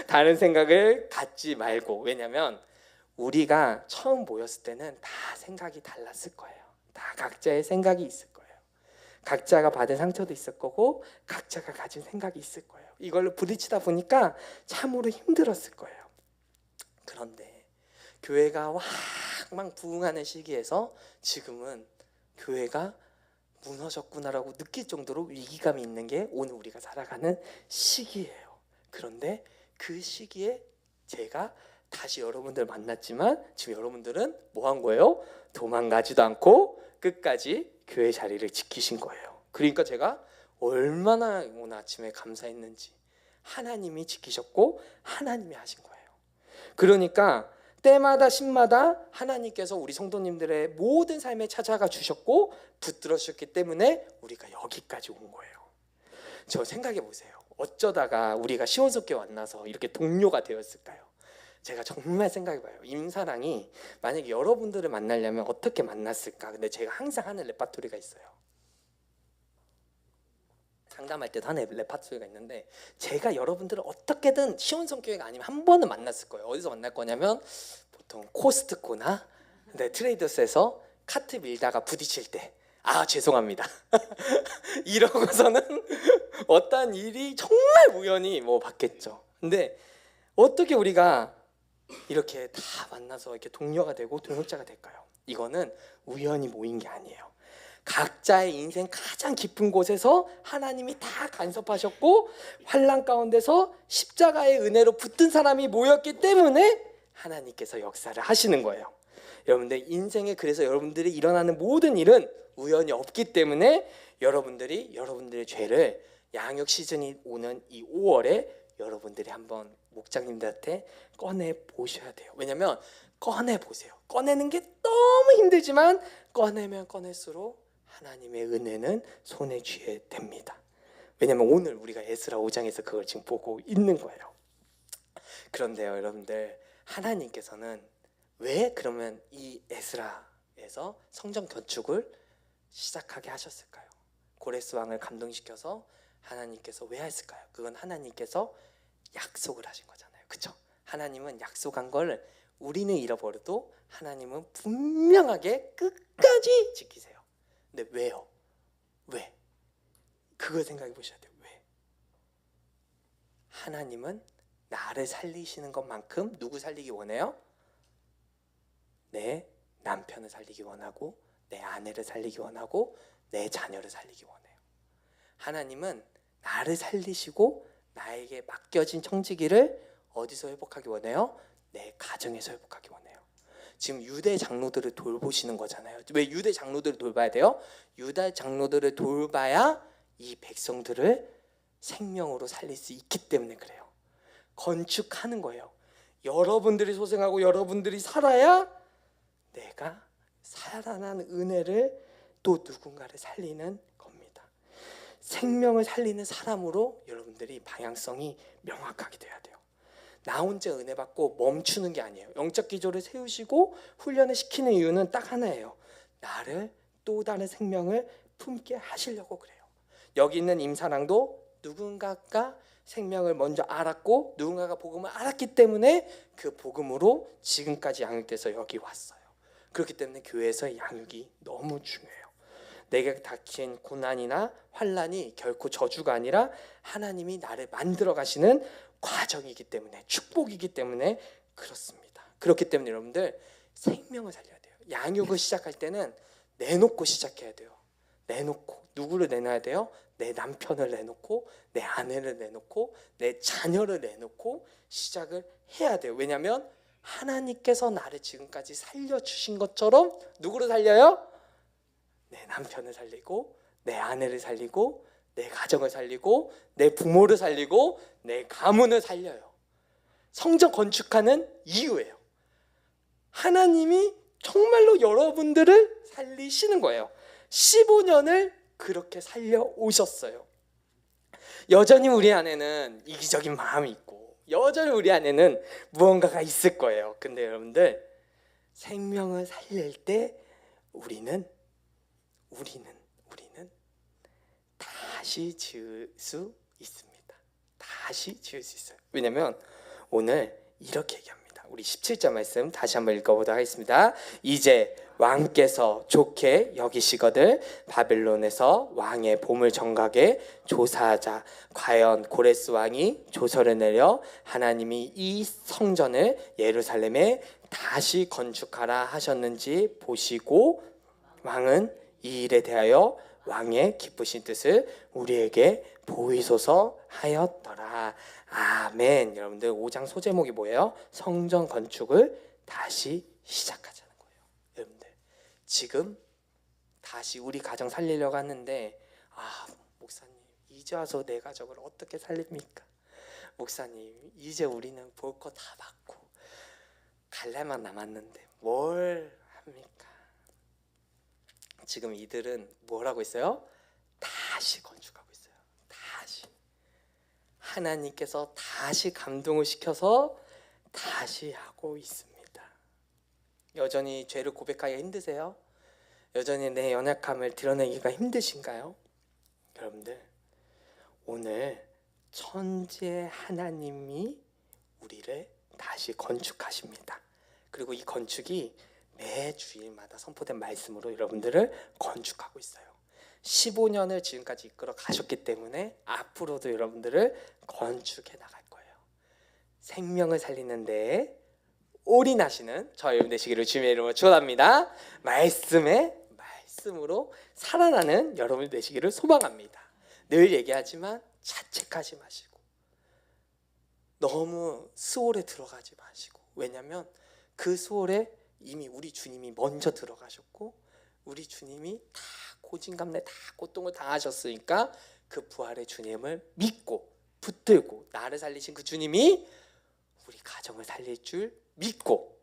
다른 생각을 갖지 말고. 왜냐면 우리가 처음 모였을 때는 다 생각이 달랐을 거예요. 다 각자의 생각이 있을 거예요. 각자가 받은 상처도 있을 거고 각자가 가진 생각이 있을 거예요. 이걸로 부딪히다 보니까 참으로 힘들었을 거예요. 그런데 교회가 왕망 부흥하는 시기에서 지금은 교회가 무너졌구나라고 느낄 정도로 위기감이 있는 게 오늘 우리가 살아가는 시기예요. 그런데 그 시기에 제가 다시 여러분들 만났지만 지금 여러분들은 뭐 한 거예요? 도망가지도 않고 끝까지 교회 자리를 지키신 거예요. 그러니까 제가 얼마나 오늘 아침에 감사했는지, 하나님이 지키셨고 하나님이 하신 거예요. 그러니까 때마다 신마다 하나님께서 우리 성도님들의 모든 삶에 찾아가 주셨고 붙들어 주셨기 때문에 우리가 여기까지 온 거예요. 저 생각해 보세요. 어쩌다가 우리가 시온석교회 만나서 이렇게 동료가 되었을까요? 제가 정말 생각해봐요. 임사랑이 만약에 여러분들을 만나려면 어떻게 만났을까? 근데 제가 항상 하는 레파토리가 있어요. 상담할 때도 하는 레파토리가 있는데, 제가 여러분들을 어떻게든 시온성교회가 아니면 한 번은 만났을 거예요. 어디서 만날 거냐면 보통 코스트코나 트레이더스에서 카트 밀다가 부딪힐 때 죄송합니다 이러고서는 어떤 일이 정말 우연히 뭐 받겠죠. 근데 어떻게 우리가 이렇게 다 만나서 이렇게 동료가 되고 동역자가 될까요? 이거는 우연히 모인 게 아니에요. 각자의 인생 가장 깊은 곳에서 하나님이 다 간섭하셨고 환난 가운데서 십자가의 은혜로 붙든 사람이 모였기 때문에 하나님께서 역사를 하시는 거예요. 여러분들 인생에 그래서 여러분들이 일어나는 모든 일은 우연이 없기 때문에 여러분들이 여러분들의 죄를 양육 시즌이 오는 이 5월에 여러분들이 한번 목장님들한테 꺼내 보셔야 돼요. 왜냐하면 꺼내 보세요. 꺼내는 게 너무 힘들지만 꺼내면 꺼낼수록 하나님의 은혜는 손에 쥐게 됩니다. 왜냐하면 오늘 우리가 에스라 5장에서 그걸 지금 보고 있는 거예요. 그런데요, 여러분들, 하나님께서는 왜 그러면 이 에스라에서 성전 건축을 시작하게 하셨을까요? 고레스 왕을 감동시켜서 하나님께서 왜 했을까요? 그건 하나님께서 약속을 하신 거잖아요. 그렇죠? 하나님은 약속한 걸 우리는 잃어버려도 하나님은 분명하게 끝까지 지키세요. 근데 왜요? 왜? 그걸 생각해 보셔야 돼요. 왜? 하나님은 나를 살리시는 것만큼 누구 살리기 원해요? 내 남편을 살리기 원하고 내 아내를 살리기 원하고 내 자녀를 살리기 원해요. 하나님은 나를 살리시고 나에게 맡겨진 청지기를 어디서 회복하기 원해요? 내 가정에서 회복하기 원해요. 지금 유대 장로들을 돌보시는 거잖아요. 왜 유대 장로들을 돌봐야 돼요? 유대 장로들을 돌봐야 이 백성들을 생명으로 살릴 수 있기 때문에 그래요. 건축하는 거예요. 여러분들이 소생하고 여러분들이 살아야 내가 살아난 은혜를 또 누군가를 살리는 겁니다. 생명을 살리는 사람으로 여러분들이 방향성이 명확하게 돼야 돼요. 나 혼자 은혜 받고 멈추는 게 아니에요. 영적 기조를 세우시고 훈련을 시키는 이유는 딱 하나예요. 나를 또 다른 생명을 품게 하시려고 그래요. 여기 있는 임사랑도 누군가가 생명을 먼저 알았고 누군가가 복음을 알았기 때문에 그 복음으로 지금까지 양육돼서 여기 왔어요. 그렇기 때문에 교회에서 양육이 너무 중요해요. 내게 닥친 고난이나 환난이 결코 저주가 아니라 하나님이 나를 만들어 가시는 과정이기 때문에, 축복이기 때문에 그렇습니다. 그렇기 때문에 여러분들 생명을 살려야 돼요. 양육을 시작할 때는 내놓고 시작해야 돼요. 내놓고. 누구를 내놔야 돼요? 내 남편을 내놓고 내 아내를 내놓고 내 자녀를 내놓고 시작을 해야 돼요. 왜냐하면 하나님께서 나를 지금까지 살려주신 것처럼 누구를 살려요? 내 남편을 살리고 내 아내를 살리고 내 가정을 살리고 내 부모를 살리고 내 가문을 살려요. 성전 건축하는 이유예요. 하나님이 정말로 여러분들을 살리시는 거예요. 15년을 그렇게 살려오셨어요. 여전히 우리 안에는 이기적인 마음이 있고 여전히 우리 안에는 무언가가 있을 거예요. 근데 여러분들 생명을 살릴 때 우리는 다시 지을 수 있습니다. 다시 지을 수 있어요. 왜냐하면 오늘 이렇게 얘기합니다. 우리 17절 말씀 다시 한번 읽어보도록 하겠습니다. 이제 왕께서 좋게 여기시거든 바벨론에서 왕의 보물 정각에 조사하자. 과연 고레스 왕이 조서를 내려 하나님이 이 성전을 예루살렘에 다시 건축하라 하셨는지 보시고 왕은 이 일에 대하여 왕의 기쁘신 뜻을 우리에게 보이소서 하였더라. 아멘. 여러분들 5장 소제목이 뭐예요? 성전 건축을 다시 시작하자는 거예요. 여러분들 지금 다시 우리 가정 살리려고 하는데 목사님 이제 와서 내 가족을 어떻게 살립니까? 목사님 이제 우리는 볼 거 다 받고 갈래만 남았는데 뭘 합니까? 지금 이들은 뭘 하고 있어요? 다시 건축하고 있어요. 다시 하나님께서 다시 감동을 시켜서 다시 하고 있습니다. 여전히 죄를 고백하기가 힘드세요? 여전히 내 연약함을 드러내기가 힘드신가요? 여러분들 오늘 천지의 하나님이 우리를 다시 건축하십니다. 그리고 이 건축이 매 주일마다 선포된 말씀으로 여러분들을 건축하고 있어요. 15년을 지금까지 이끌어 가셨기 때문에 앞으로도 여러분들을 건축해 나갈 거예요. 생명을 살리는 데 올인하시는 저희 여러분 되시기를 주님의 이름으로 축원합니다. 말씀으로 살아나는 여러분 되시기를 소망합니다. 늘 얘기하지만 자책하지 마시고 너무 수월에 들어가지 마시고, 왜냐하면 그 수월에 이미 우리 주님이 먼저 들어가셨고 우리 주님이 다 고진감래 다 고통을 당하셨으니까 그 부활의 주님을 믿고 붙들고 나를 살리신 그 주님이 우리 가정을 살릴 줄 믿고,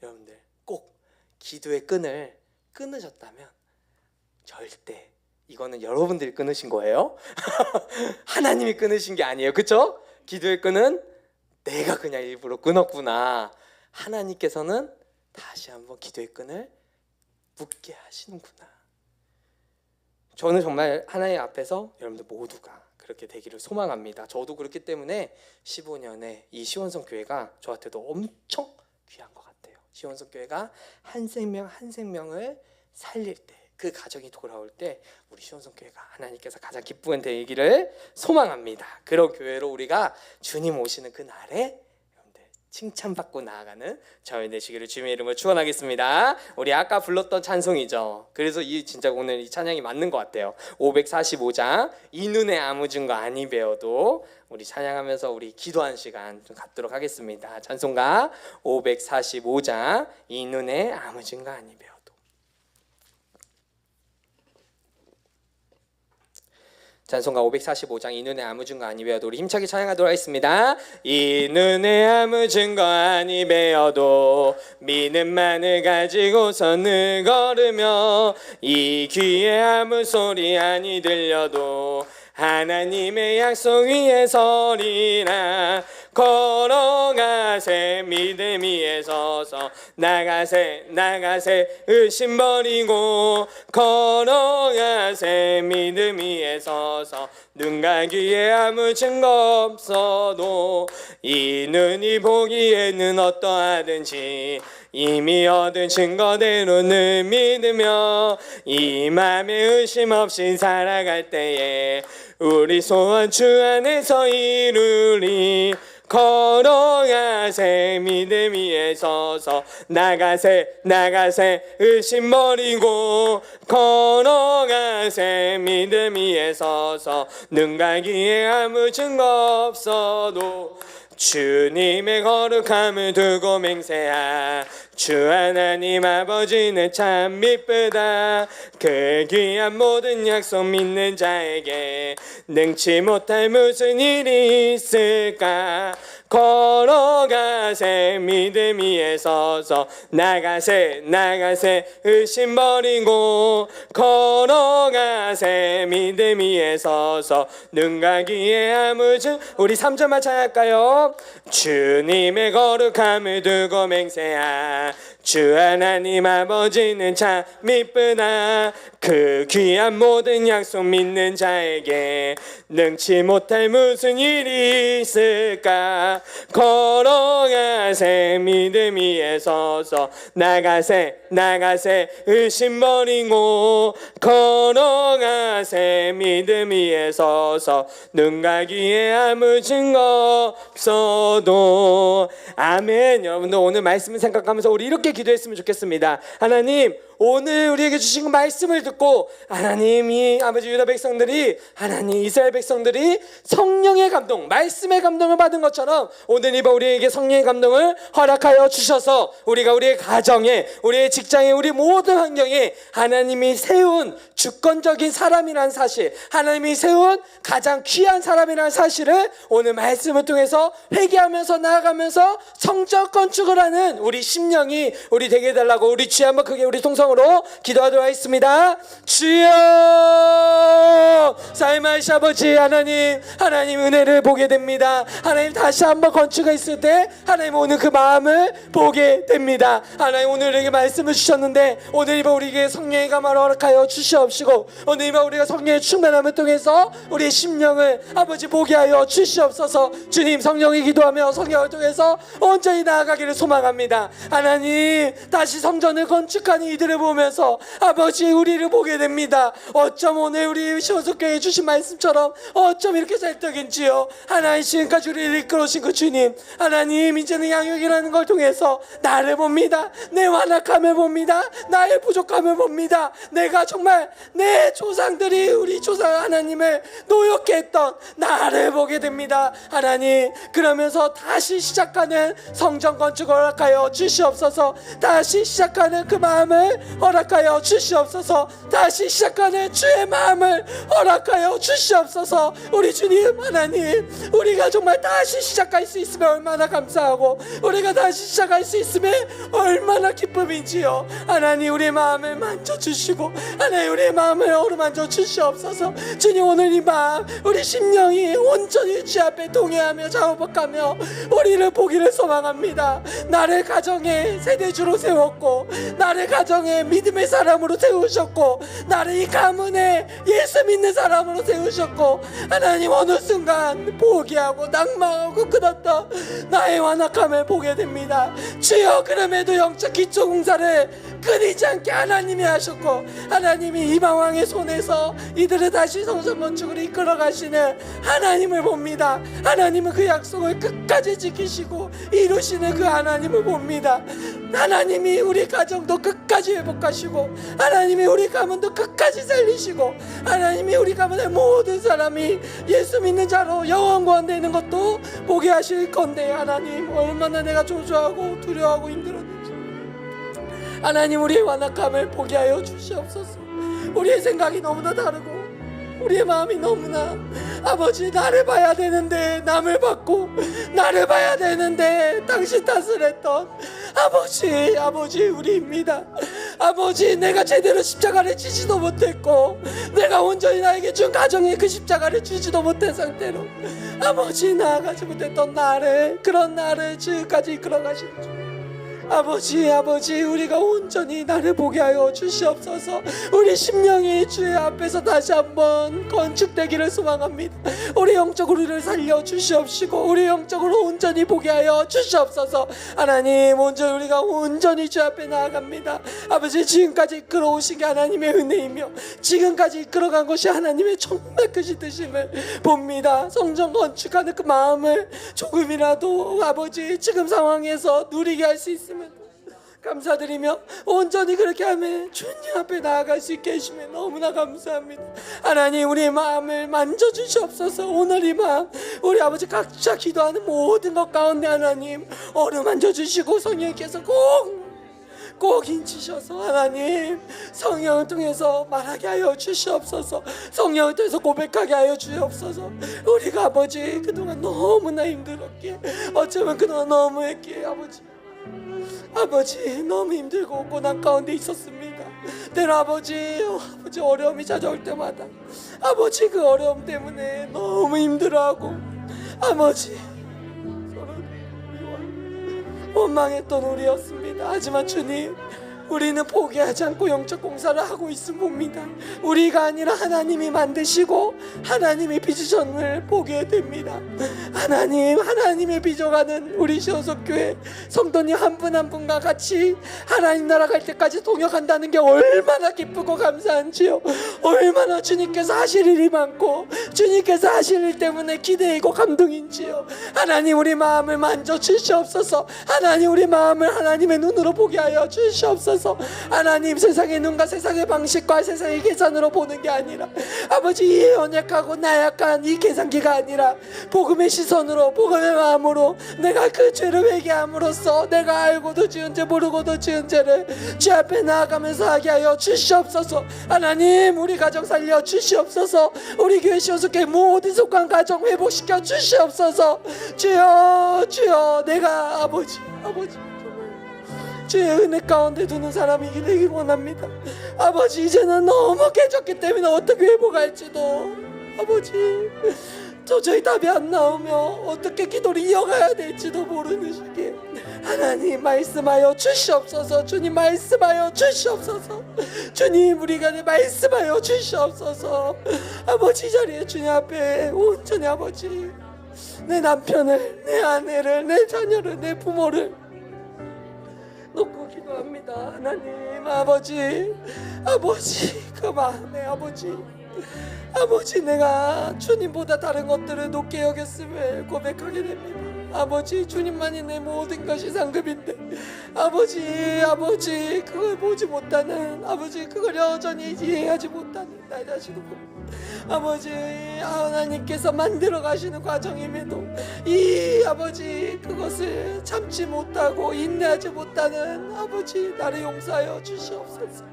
여러분들 꼭 기도의 끈을 끊으셨다면 절대, 이거는 여러분들이 끊으신 거예요. 하나님이 끊으신 게 아니에요. 그렇죠? 기도의 끈은 내가 그냥 일부러 끊었구나. 하나님께서는 다시 한번 기도의 끈을 묶게 하시는구나. 저는 정말 하나님 앞에서 여러분들 모두가 그렇게 되기를 소망합니다. 저도 그렇기 때문에 15년에 이 시원성 교회가 저한테도 엄청 귀한 것 같아요. 시원성 교회가 한 생명 한 생명을 살릴 때, 그 가정이 돌아올 때 우리 시원성 교회가 하나님께서 가장 기쁘게 되기를 소망합니다. 그런 교회로 우리가 주님 오시는 그 날에 칭찬받고 나아가는 저희 되시기를 주님의 이름으로 축원하겠습니다. 우리 아까 불렀던 찬송이죠. 그래서 이 진짜 오늘 이 찬양이 맞는 것 같아요. 545장 이 눈에 아무 증거 아니 배워도 우리 찬양하면서 우리 기도한 시간 좀 갖도록 하겠습니다. 찬송가 545장 이 눈에 아무 증거 아니 배워도. 찬송가 545장 이 눈에 아무 증거 아니 배워도 우리 힘차게 찬양하도록 하겠습니다. 이 눈에 아무 증거 아니 배워도 믿음만을 가지고서 늘 걸으며 이 귀에 아무 소리 아니 들려도 하나님의 약속 위에 서리라. 걸어가세 믿음 위에 서서 나가세 의심 버리고 걸어가세 믿음 위에 서서 눈과 귀에 아무 증거 없어도 이 눈이 보기에는 어떠하든지 이미 얻은 증거대로 늘 믿으며 이 맘에 의심 없이 살아갈 때에 우리 소원 주 안에서 이루리. 걸어가세 믿음 위에 서서 나가세 의심 버리고 걸어가세 믿음 위에 서서 눈과 귀에 아무 증거 없어도 주님의 거룩함을 두고 맹세하. 주 하나님 아버지는 참 미쁘다. 그 귀한 모든 약속 믿는 자에게 능치 못할 무슨 일이 있을까. 걸어가세 믿음 위에 서서 나가세 의심 버리고 걸어가세 믿음 위에 서서 눈과 귀에 아무 증. 우리 3절만 찬양할까요? 주님의 거룩함을 두고 맹세하. 주 하나님 아버지는 참 미쁘다. 그 귀한 모든 약속 믿는 자에게 능치 못할 무슨 일이 있을까. 걸어가세 믿음 위에 서서 나가세 의심 버리고 걸어가세 믿음 위에 서서 눈과 귀에 아무 증거 없어도. 아멘. 여러분들 오늘 말씀을 생각하면서 우리 이렇게 기도했으면 좋겠습니다. 하나님, 오늘 우리에게 주신 말씀을 듣고 하나님이 아버지 유다 백성들이, 하나님 이스라엘 백성들이 성령의 감동, 말씀의 감동을 받은 것처럼 오늘 이번 우리에게 성령의 감동을 허락하여 주셔서 우리가 우리의 가정에, 우리의 직장에, 우리 모든 환경에 하나님이 세운 주권적인 사람이라는 사실, 하나님이 세운 가장 귀한 사람이라는 사실을 오늘 말씀을 통해서 회개하면서 나아가면서 성적 건축을 하는 우리 심령이 우리 되게 해달라고 우리 주여 한번 크게 우리 동성으로 기도하도록 하겠습니다. 주여, 사이마이시 아버지 하나님 은혜를 보게 됩니다. 하나님 다시 한번 건축가 있을 때 하나님 오늘 그 마음을 보게 됩니다. 하나님 오늘 우리에게 말씀을 주셨는데 오늘 이번 우리에게 성령의 감화를 허락하여 주시옵시고 오늘 이번 우리가 성령의 충만함을 통해서 우리의 심령을 아버지 보게 하여 주시옵소서. 주님, 성령이 기도하며 성령을 통해서 온전히 나아가기를 소망합니다. 하나님 하나님 다시 성전을 건축하는 이들을 보면서 아버지 우리를 보게 됩니다. 어쩜 오늘 우리 시원속교회 주신 말씀처럼 어쩜 이렇게 찰떡인지요. 하나님 지금까지 우리를 이끌어오신 그 주님, 하나님 이제는 양육이라는 걸 통해서 나를 봅니다. 내 완악함을 봅니다. 나의 부족함을 봅니다. 내가 정말 내 조상들이 우리 조상 하나님을 노엽게 했던 나를 보게 됩니다. 하나님 그러면서 다시 시작하는 성전 건축을 허락하여 주시옵소서. 다시 시작하는 그 마음을 허락하여 주시옵소서. 다시 시작하는 주의 마음을 허락하여 주시옵소서. 우리 주님 하나님, 우리가 정말 다시 시작할 수 있으면 얼마나 감사하고 우리가 다시 시작할 수 있으면 얼마나 기쁨인지요. 하나님 우리의 마음을 만져주시고 하나님 우리의 마음을 어루만져 주시옵소서. 주님 오늘 이 마음 우리 심령이 온전히 주 앞에 동의하며 자업하며 우리를 보기를 소망합니다. 나를 가정의 세대주로 세웠고 나를 가정의 믿음의 사람으로 세우셨고 나를 이 가문의 예수 믿는 사람으로 세우셨고 하나님 어느 순간 포기하고 낭망하고 끝었던 나의 완악함을 보게 됩니다. 주여 그럼에도 영적 기초 공사를 끊이지 않게 하나님이 하셨고 하나님이 이방왕의 손에서 이들을 다시 성전 건축으로 이끌어 가시는 하나님을 봅니다. 하나님은 그 약속을 끝까지 지키시고 이루시는 그 하나님을 봅니다. 하나님이 우리 가정도 끝까지 회복하시고 하나님이 우리 가문도 끝까지 살리시고 하나님이 우리 가문의 모든 사람이 예수 믿는 자로 영원 구원되는 것도 보게 하실 건데 하나님 얼마나 내가 조조하고 두려워하고 힘들었는지 하나님 우리의 완악함을 보게 하여 주시옵소서. 우리의 생각이 너무나 다르고 우리의 마음이 너무나 아버지 나를 봐야 되는데 남을 봤고 나를 봐야 되는데 당신 탓을 했던 아버지 우리입니다. 아버지 내가 제대로 십자가를 지지도 못했고 내가 온전히 나에게 준 가정에 그 십자가를 주지도 못한 상태로 아버지 나아가지 못했던 나를 그런 나를 지금까지 이끌어가시는 주 아버지 우리가 온전히 나를 보게 하여 주시옵소서. 우리 심령이 주의 앞에서 다시 한번 건축되기를 소망합니다. 우리 영적으로 우리를 살려 주시옵시고 우리 영적으로 온전히 보게 하여 주시옵소서. 하나님 우리가 온전히 주 앞에 나아갑니다. 아버지 지금까지 이끌어오신 게 하나님의 은혜이며 지금까지 이끌어간 것이 하나님의 정말 크신 뜻임을 봅니다. 성전 건축하는 그 마음을 조금이라도 아버지 지금 상황에서 누리게 할 수 있으면 감사드리며 온전히 그렇게 하면 주님 앞에 나아갈 수 있게 해주시면 너무나 감사합니다. 하나님 우리의 마음을 만져주시옵소서. 오늘 이 마음 우리 아버지 각자 기도하는 모든 것 가운데 하나님 어루만져주시고 성령께서 꼭 인치셔서 하나님 성령을 통해서 말하게 하여 주시옵소서. 성령을 통해서 고백하게 하여 주시옵소서. 우리가 아버지 그동안 너무나 힘들었기에 어쩌면 그동안 너무 했기에 아버지 너무 힘들고 고난 가운데 있었습니다. 때로 아버지 어려움이 찾아올 때마다 아버지 그 어려움 때문에 너무 힘들어하고 아버지 서로 원망했던 우리였습니다. 하지만 주님 우리는 포기하지 않고 영적 공사를 하고 있음 봅니다. 우리가 아니라 하나님이 만드시고 하나님의 비전을 보게 됩니다. 하나님의 비전하는 우리 시원속교회 성도님 한 분 한 분과 같이 하나님 나라 갈 때까지 동역한다는 게 얼마나 기쁘고 감사한지요. 얼마나 주님께서 하실 일이 많고 주님께서 하실 일 때문에 기대이고 감동인지요. 하나님 우리 마음을 만져주시옵소서. 하나님 우리 마음을 하나님의 눈으로 보게 하여 주시옵소서. 하나님 세상의 눈과 세상의 방식과 세상의 계산으로 보는 게 아니라 아버지 이 연약하고 나약한 이 계산기가 아니라 복음의 시선으로 복음의 마음으로 내가 그 죄를 회개함으로써 내가 알고도 지은 죄 모르고도 지은 죄를 주 앞에 나아가면서 하게 하여 주시옵소서. 하나님 우리 가정 살려 주시옵소서. 우리 교회 시원속교회 모든 속한 가정 회복시켜 주시옵소서. 주여 내가 아버지 주의 은혜 가운데 두는 사람이 되기 원합니다. 아버지 이제는 너무 깨졌기 때문에 어떻게 회복할지도 아버지 도저히 답이 안 나오며 어떻게 기도를 이어가야 될지도 모르는 시기에 하나님 말씀하여 주시옵소서. 주님 말씀하여 주시옵소서. 주님 우리가 말씀하여 주시옵소서. 아버지 이 자리에 주님 앞에 온전히 아버지 내 남편을 내 아내를 내 자녀를 내 부모를 놓고 기도합니다. 하나님 아버지, 그 마음에 아버지 내가 주님보다 다른 것들을 높게 여겼음을 고백하게 됩니다. 아버지, 주님만이 내 모든 것이 상급인데 아버지 그걸 보지 못하는, 그걸 여전히 이해하지 못하는 나 자신을 봅니다. 아버지, 하나님께서 만들어 가시는 과정임에도 이 그것을 참지 못하고 인내하지 못하는 나를 용서하여 주시옵소서.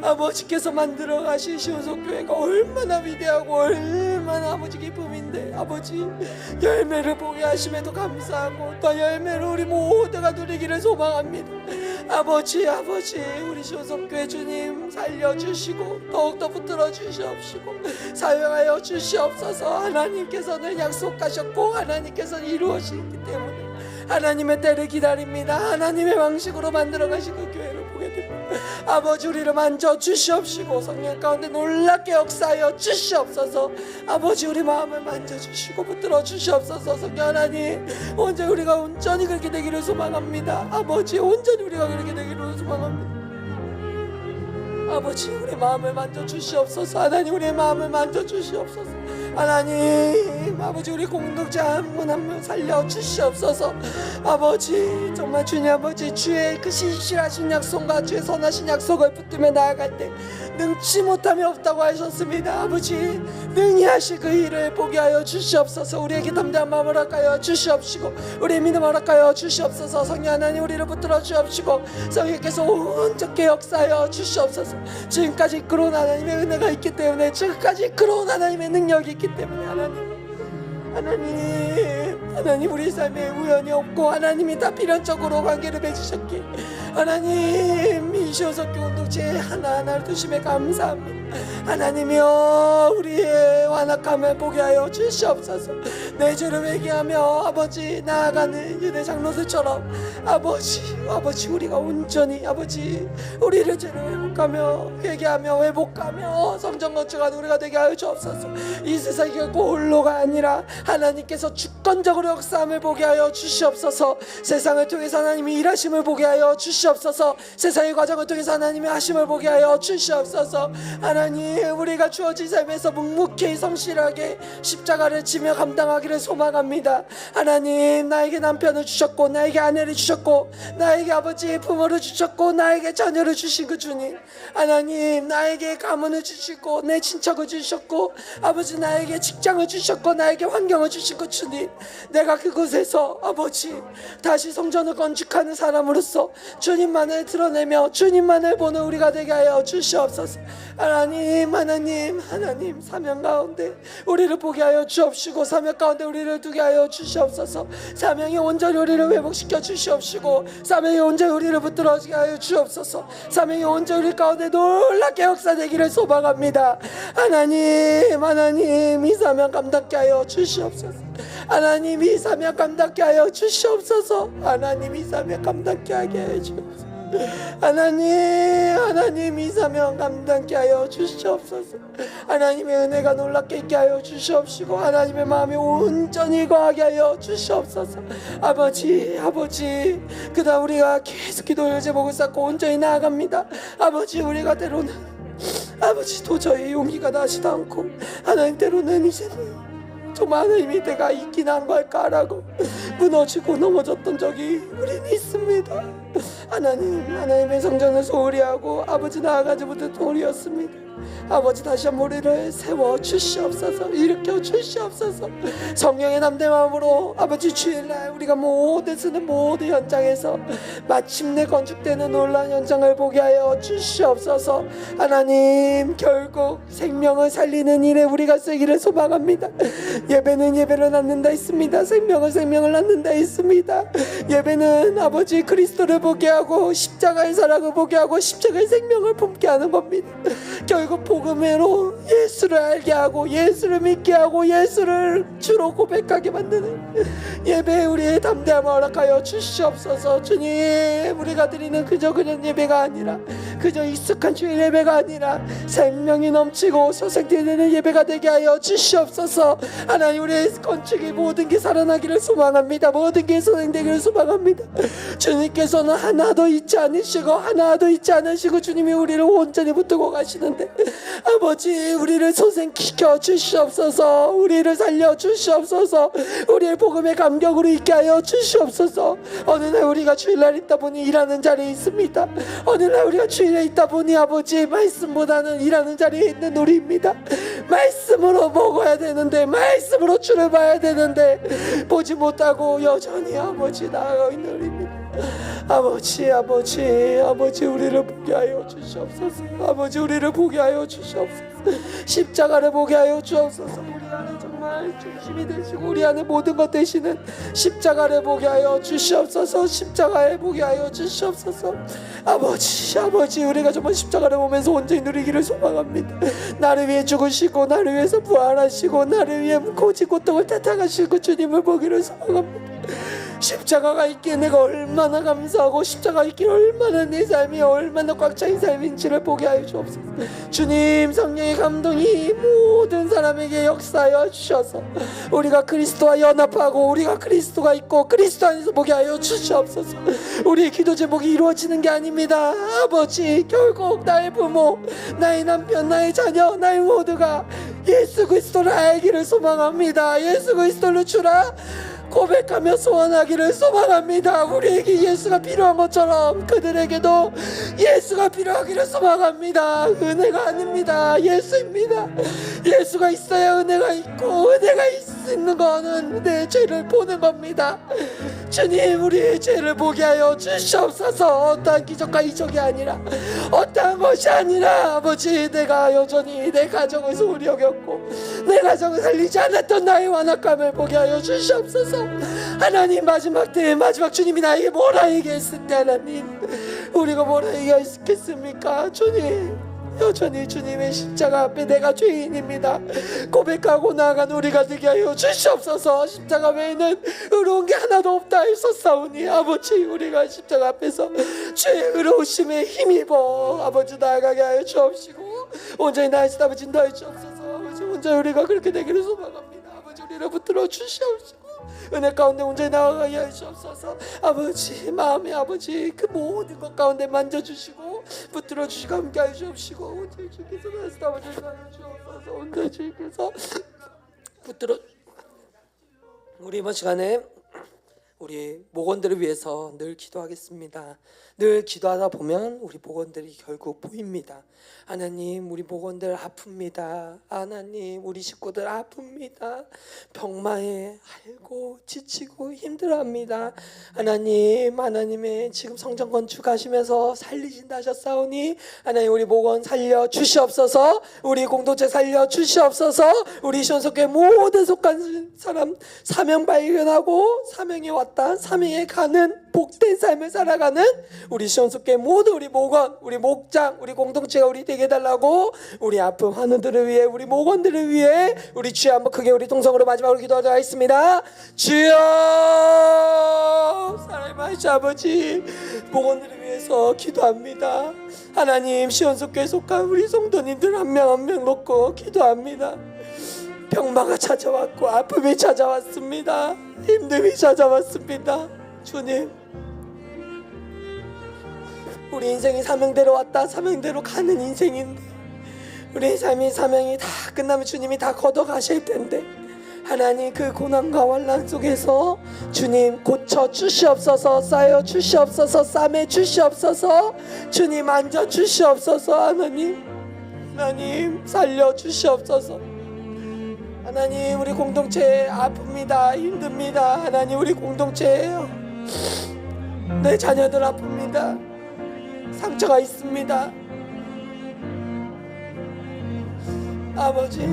아버지께서 만들어 가신 시온속교회가 얼마나 위대하고 얼마나 기쁨인데 열매를 보게 하심에도 감사하고 또 열매를 우리 모두가 누리기를 소망합니다. 아버지 우리 시온속교회 주님 살려주시고 더욱더 붙들어 주시옵시고 사용하여 주시옵소서. 하나님께서는 약속하셨고 하나님께서는 이루어지기 때문에 하나님의 때를 기다립니다. 하나님의 방식으로 만들어 가신 그 교회를 보게 됩니다. 아버지, 우리를 만져 주시옵시고 성령 가운데 놀랍게 역사하여 주시옵소서. 아버지, 우리 마음을 만져 주시고 붙들어 주시옵소서. 성령 하나님, 온전히 우리가 온전히 그렇게 되기를 소망합니다. 아버지, 온전히 우리가 그렇게 되기를 소망합니다. 아버지, 우리 마음을 만져 주시옵소서. 하나님, 우리의 마음을 만져 주시옵소서. 하나님, 우리 공동체 한 분 한 분 살려 주시옵소서. 정말 주님 주의 그 신실하신 약속과 주의 선하신 약속을 붙들며 나아갈 때 능치 못함이 없다고 하셨습니다. 능히 하실 그 일을 보게 하여 주시옵소서. 우리에게 담대한 마음을 허락하여 주시옵시고 우리의 믿음을 허락하여 주시옵소서. 성령 하나님, 우리를 붙들어 주시옵시고 성령께서 온전히 역사하여 주시옵소서. 지금까지 이끌어온 하나님의 은혜가 있기 때문에, 지금까지 이끌어온 하나님의 능력이 있기 때문에 하나님 우리 삶에 우연이 없고 하나님이 다 필연적으로 관계를 맺으셨기에 하나님 이 시온속교 공동체에 하나하나를 두심에 감사합니다. 하나님이여, 우리의 완악함을 보게 하여 주시옵소서. 내 죄를 회개하며 나아가는 유대 장로들처럼 우리가 온전히 우리를 죄를 회복하며 성전 건축하는 우리가 되게 하여 주옵소서. 이 세상이 결코 홀로가 아니라 하나님께서 주권적으로 역사함을 보게 하여 주시옵소서. 세상을 통해서 하나님이 일하심을 보게 하여 주시옵소서. 세상의 과정을 통해서 하나님의 하심을 보게 하여 주시옵소서. 하나님, 우리가 주어진 삶에서 묵묵히 성실하게 십자가를 지며 감당하기를 소망합니다. 하나님, 나에게 남편을 주셨고 나에게 아내를 주셨고 나에게 부모를 주셨고 나에게 자녀를 주신 그 주님, 하나님 나에게 가문을 주시고 내 친척을 주셨고 나에게 직장을 주셨고 나에게 환경을 주신 그 주님, 내가 그곳에서 다시 성전을 건축하는 사람으로서 주님만을 드러내며 주님만을 보는 우리가 되게 하여 주시옵소서. 하나님 사명 가운데 우리를 보게 하여 주옵시고 사명 가운데 우리를 두게 하여 주시옵소서. 사명이 온전히 우리를 회복시켜 주시옵시고 사명이 온전히 우리를 붙들어지게 하여 주옵소서. 사명이 온전히 우리 가운데 놀랍게 역사되기를 소망합니다. 하나님 이 사명 감당케 하여 주시옵소서. 하나님 이 사명 감당케 하여 주시옵소서. 하나님 이 사명 감당케 하게 해 주옵소서. 하나님 이 사명 감당케 하여 주시옵소서. 하나님의 은혜가 놀랍게 있게 하여 주시옵시고 하나님의 마음이 온전히 거하게 하여 주시옵소서. 아버지 그다음 우리가 계속 기도의 제목을 쌓고 온전히 나아갑니다. 우리가 때로는 도저히 용기가 나지도 않고 하나님 때로는 이제는 정말 하나님이 내가 있긴 한 걸까라고 무너지고 넘어졌던 적이 우리는 있습니다. 하나님의 성전을 소홀히 하고 나아가지 못했던 우리였습니다. 다시 한번 우리를 세워 주시옵소서. 일으켜 주시옵소서. 성령의 담대 마음으로 주일날 우리가 쓰는 모든 현장에서 마침내 건축되는 놀라운 현장을 보게 하여 주시옵소서. 하나님, 결국 생명을 살리는 일에 우리가 쓰기를 소망합니다. 예배는 예배를 낳는다 했습니다. 생명을 낳는다 했습니다. 예배는 그리스도를 보게 하고 십자가의 사랑을 보게 하고 십자가의 생명을 품게 하는 겁니다. 결국 복음으로 예수를 알게 하고 예수를 믿게 하고 예수를 주로 고백하게 만드는 예배에 우리의 담대함을 허락하여 주시옵소서. 주님, 우리가 드리는 그저 그냥 예배가 아니라 그저 익숙한 주일 예배가 아니라 생명이 넘치고 소생되는 예배가 되게 하여 주시옵소서. 하나님, 우리의 건축이 모든 게 살아나기를 소망합니다. 모든 게 소생되기를 소망합니다. 주님께서는 하나도 잊지 않으시고 하나도 잊지 않으시고 주님이 우리를 온전히 붙들고 가시는데, 아버지, 우리를 소생시켜 주시옵소서. 우리를 살려 주시옵소서. 우리의 복음의 감격으로 있게 하여 주시옵소서. 어느 날 우리가 주일날 있다 보니 일하는 자리에 있습니다. 어느 날 우리가 주일에 있다 보니 아버지, 말씀보다는 일하는 자리에 있는 우리입니다. 말씀으로 먹어야 되는데, 말씀으로 주를 봐야 되는데 보지 못하고 여전히 아버지 나아가 있는 우리입니다. 아버지, 우리를 보게 하여 주시옵소서. 아버지, 우리를 보게 하여 주시옵소서. 십자가를 보게 하여 주옵소서. 우리 안에 정말 중심이 되시고 우리 안에 모든 것 되시는 십자가를 보게 하여 주시옵소서. 십자가에 보게 하여 주시옵소서. 아버지, 우리가 정말 십자가를 보면서 온전히 누리기를 소망합니다. 나를 위해 죽으시고 나를 위해서 부활하시고 나를 위해 고지 고통을 탓하시고 주님을 보기를 소망합니다. 십자가가 있기에 내가 얼마나 감사하고 십자가 있기에 얼마나 내 삶이 얼마나 꽉 차인 삶인지를 보게 하여 주옵소서. 주님, 성령의 감동이 모든 사람에게 역사하여 주셔서 우리가 그리스도와 연합하고 우리가 그리스도가 있고 그리스도 안에서 보게 하여 주시옵소서. 우리의 기도 제목이 이루어지는 게 아닙니다. 아버지, 결국 나의 부모, 나의 남편, 나의 자녀, 나의 모두가 예수 그리스도를 알기를 소망합니다. 예수 그리스도를 주라 고백하며 소원하기를 소망합니다. 우리에게 예수가 필요한 것처럼 그들에게도 예수가 필요하기를 소망합니다. 은혜가 아닙니다. 예수입니다. 예수가 있어야 은혜가 있고, 은혜가 있는 거는 내 죄를 보는 겁니다. 주님, 우리의 죄를 보게 하여 주시옵소서. 어떠한 기적과 이적이 아니라, 어떠한 것이 아니라 아버지, 내가 여전히 내 가정을 소홀히 여겼고 내 가정을 살리지 않았던 나의 완악감을 보게 하여 주시옵소서. 하나님, 마지막 때에 마지막 주님이 나에게 뭐라 얘기했을 때 하나님, 우리가 뭐라 얘기했겠습니까? 주님, 여전히 주님의 십자가 앞에 내가 죄인입니다. 고백하고 나아간 우리가 되게 하여 주시옵소서. 십자가 외에는 의로운 게 하나도 없다 했었사오니 아버지, 우리가 십자가 앞에서 주의 의로우심에 힘입어 아버지 나아가게 하여 주옵시고 온전히 나이스 아버지 인도하여 주옵소서. 아버지, 온전히 우리가 그렇게 되기를 소망합니다. 아버지, 우리를 붙들어 주시옵시고 은혜 가운데 온전히 나아가게 하여 주옵소서. 아버지, 마음의 아버지, 그 모든 것 가운데 만져주시고 붙들어 주시고 함께 하여 주옵시고 온전히 주께서 나이스 아버지 하여 주옵소서. 온전히 주께서 붙들어. 우리 이번 시간에 우리 목원들을 위해서 늘 기도하겠습니다. 늘 기도하다 보면 우리 목원들이 결국 보입니다. 하나님, 우리 목원들 아픕니다. 하나님, 우리 식구들 아픕니다. 병마에 앓고 지치고 힘들어합니다. 하나님, 하나님의 지금 성전 건축하시면서 살리신다 하셨사오니 하나님, 우리 목원 살려 주시옵소서. 우리 공동체 살려 주시옵소서. 우리 시온석교회 모든 속한 사람 사명 발견하고 사명에 왔다, 사명에 가는 복된 삶을 살아가는 우리 시온석교회 모두 우리 목원, 우리 목장, 우리 공동체가 우리 되게 해달라고 우리 아픈 환우들을 위해, 우리 목원들을 위해 우리 주여 한번 크게 우리 동성으로 마지막으로 기도하도록 하겠습니다. 주여, 사랑하신 아버지, 목원들을 위해서 기도합니다. 하나님, 시온석교회에 속한 우리 성도님들 한 명 한 명 놓고 기도합니다. 병마가 찾아왔고 아픔이 찾아왔습니다. 힘듦이 찾아왔습니다. 주님, 우리 인생이 사명대로 왔다 사명대로 가는 인생인데 우리 삶이 사명이 다 끝나면 주님이 다 걷어가실 텐데 하나님, 그 고난과 환난 속에서 주님 고쳐 주시옵소서. 쌓여 주시옵소서. 싸매 주시옵소서. 주님 만져 주시옵소서. 하나님 살려 주시옵소서. 하나님, 우리 공동체 아픕니다. 힘듭니다. 하나님, 우리 공동체예요. 내 자녀들 아픕니다. 상처가 있습니다. 아버지,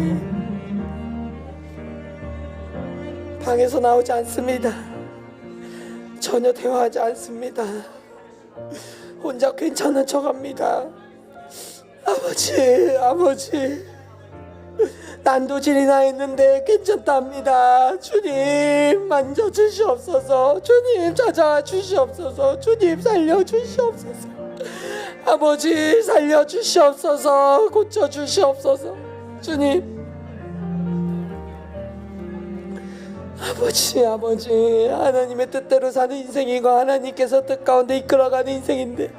방에서 나오지 않습니다. 전혀 대화하지 않습니다. 혼자 괜찮은 척합니다. 아버지, 난도질이나 했는데 괜찮답니다. 주님 만져 주시옵소서. 주님 찾아와 주시옵소서. 주님 살려 주시옵소서. 아버지 살려주시옵소서. 고쳐주시옵소서. 주님 아버지 하나님의 뜻대로 사는 인생이고 하나님께서 뜻 가운데 이끌어가는 인생인데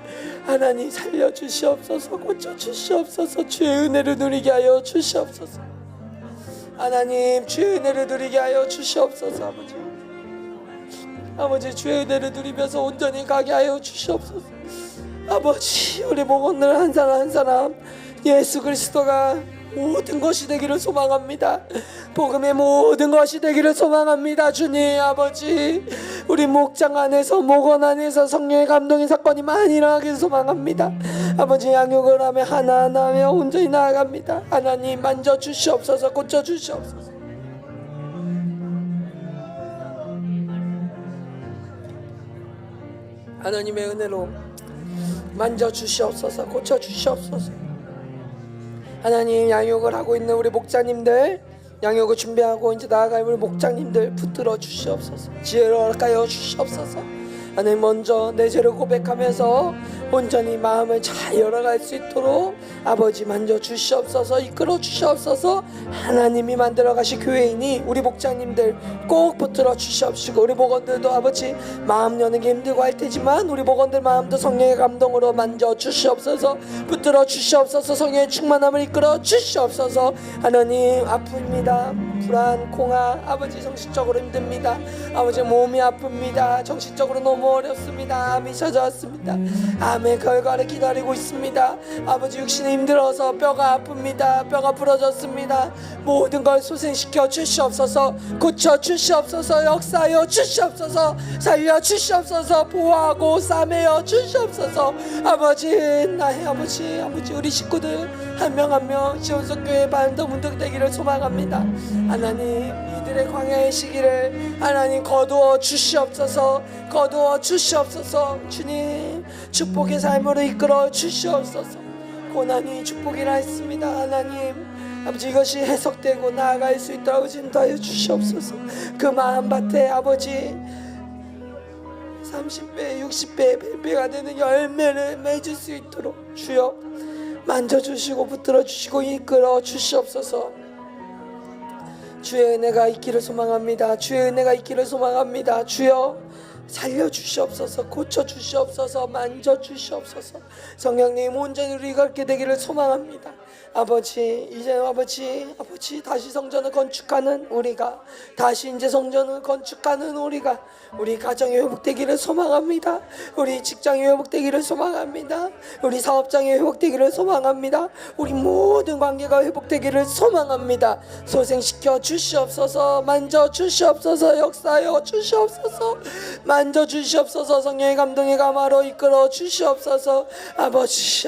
하나님 살려주시옵소서. 고쳐주시옵소서. 주의 은혜를 누리게 하여 주시옵소서. 하나님 주의 은혜를 누리게 하여 주시옵소서. 아버지 주의 은혜를 누리면서 온전히 가게 하여 주시옵소서. 아버지 우리 목원들 한 사람 한 사람 예수 그리스도가 모든 것이 되기를 소망합니다. 복음의 모든 것이 되기를 소망합니다. 주님 아버지 우리 목장 안에서 목원 안에서 성령의 감동의 사건이 많이 일어나기를 소망합니다. 아버지 양육을 하며 하나하나 하며 온전히 나아갑니다. 하나님 만져주시옵소서. 고쳐주시옵소서. 하나님의 은혜로 만져주시옵소서. 고쳐주시옵소서. 하나님 양육을 하고 있는 우리 목자님들 양육을 준비하고 이제 나아갈 우리 목장님들 붙들어 주시옵소서. 지혜를 허락하여 주시옵소서. 하나님 먼저 내 죄를 고백하면서 온전히 마음을 잘 열어갈 수 있도록 아버지 만져 주시옵소서. 이끌어 주시옵소서. 하나님이 만들어 가신 교회이니 우리 목장님들 꼭 붙들어 주시옵시고 우리 목원들도 아버지 마음 여는 게 힘들고 할 테지만 우리 목원들 마음도 성령의 감동으로 만져 주시옵소서. 붙들어 주시옵소서. 성령의 충만함을 이끌어 주시옵소서. 하나님 아픕니다. 불안, 공허, 아버지 정신적으로 힘듭니다. 아버지 몸이 아픕니다. 정신적으로 너무 어렵습니다. 암이 찾아왔습니다. 암의 결과를 기다리고 있습니다. 아버지 육신이 힘들어서 뼈가 아픕니다. 뼈가 부러졌습니다. 모든 걸 소생시켜 주시옵소서. 고쳐 주시옵소서. 역사하여 주시옵소서. 살려 주시옵소서. 보호하고 싸매어 주시옵소서. 아버지 나의 아버지 우리 식구들 한 명 한 명 시온석교회 반도 문득되기를 소망합니다. 하나님 이들의 광야의 시기를 하나님 거두어 주시옵소서. 거두어 주시옵소서. 주님 축복의 삶으로 이끌어 주시옵소서. 고난이 축복이라 했습니다. 하나님 아버지 이것이 해석되고 나아갈 수 있도록 인도하여 주시옵소서. 그 마음밭에 아버지 30배 60배 100배가 되는 열매를 맺을 수 있도록 주여 만져주시고 붙들어주시고 이끌어 주시옵소서. 주의 은혜가 있기를 소망합니다. 주의 은혜가 있기를 소망합니다. 주여 살려주시옵소서. 고쳐주시옵소서. 만져주시옵소서. 성령님 온전히 우리가 그렇게 되기를 소망합니다. 아버지 이제 아버지 다시 성전을 건축하는 우리가 다시 이제 성전을 건축하는 우리가 우리 가정이 회복되기를 소망합니다. 우리 직장이 회복되기를 소망합니다. 우리 사업장이 회복되기를 소망합니다. 우리 모든 관계가 회복되기를 소망합니다. 소생시켜 주시옵소서. 만져 주시옵소서. 역사하여 주시옵소서. 만져 주시옵소서. 성령의 감동의 감화로 이끌어 주시옵소서. 아버지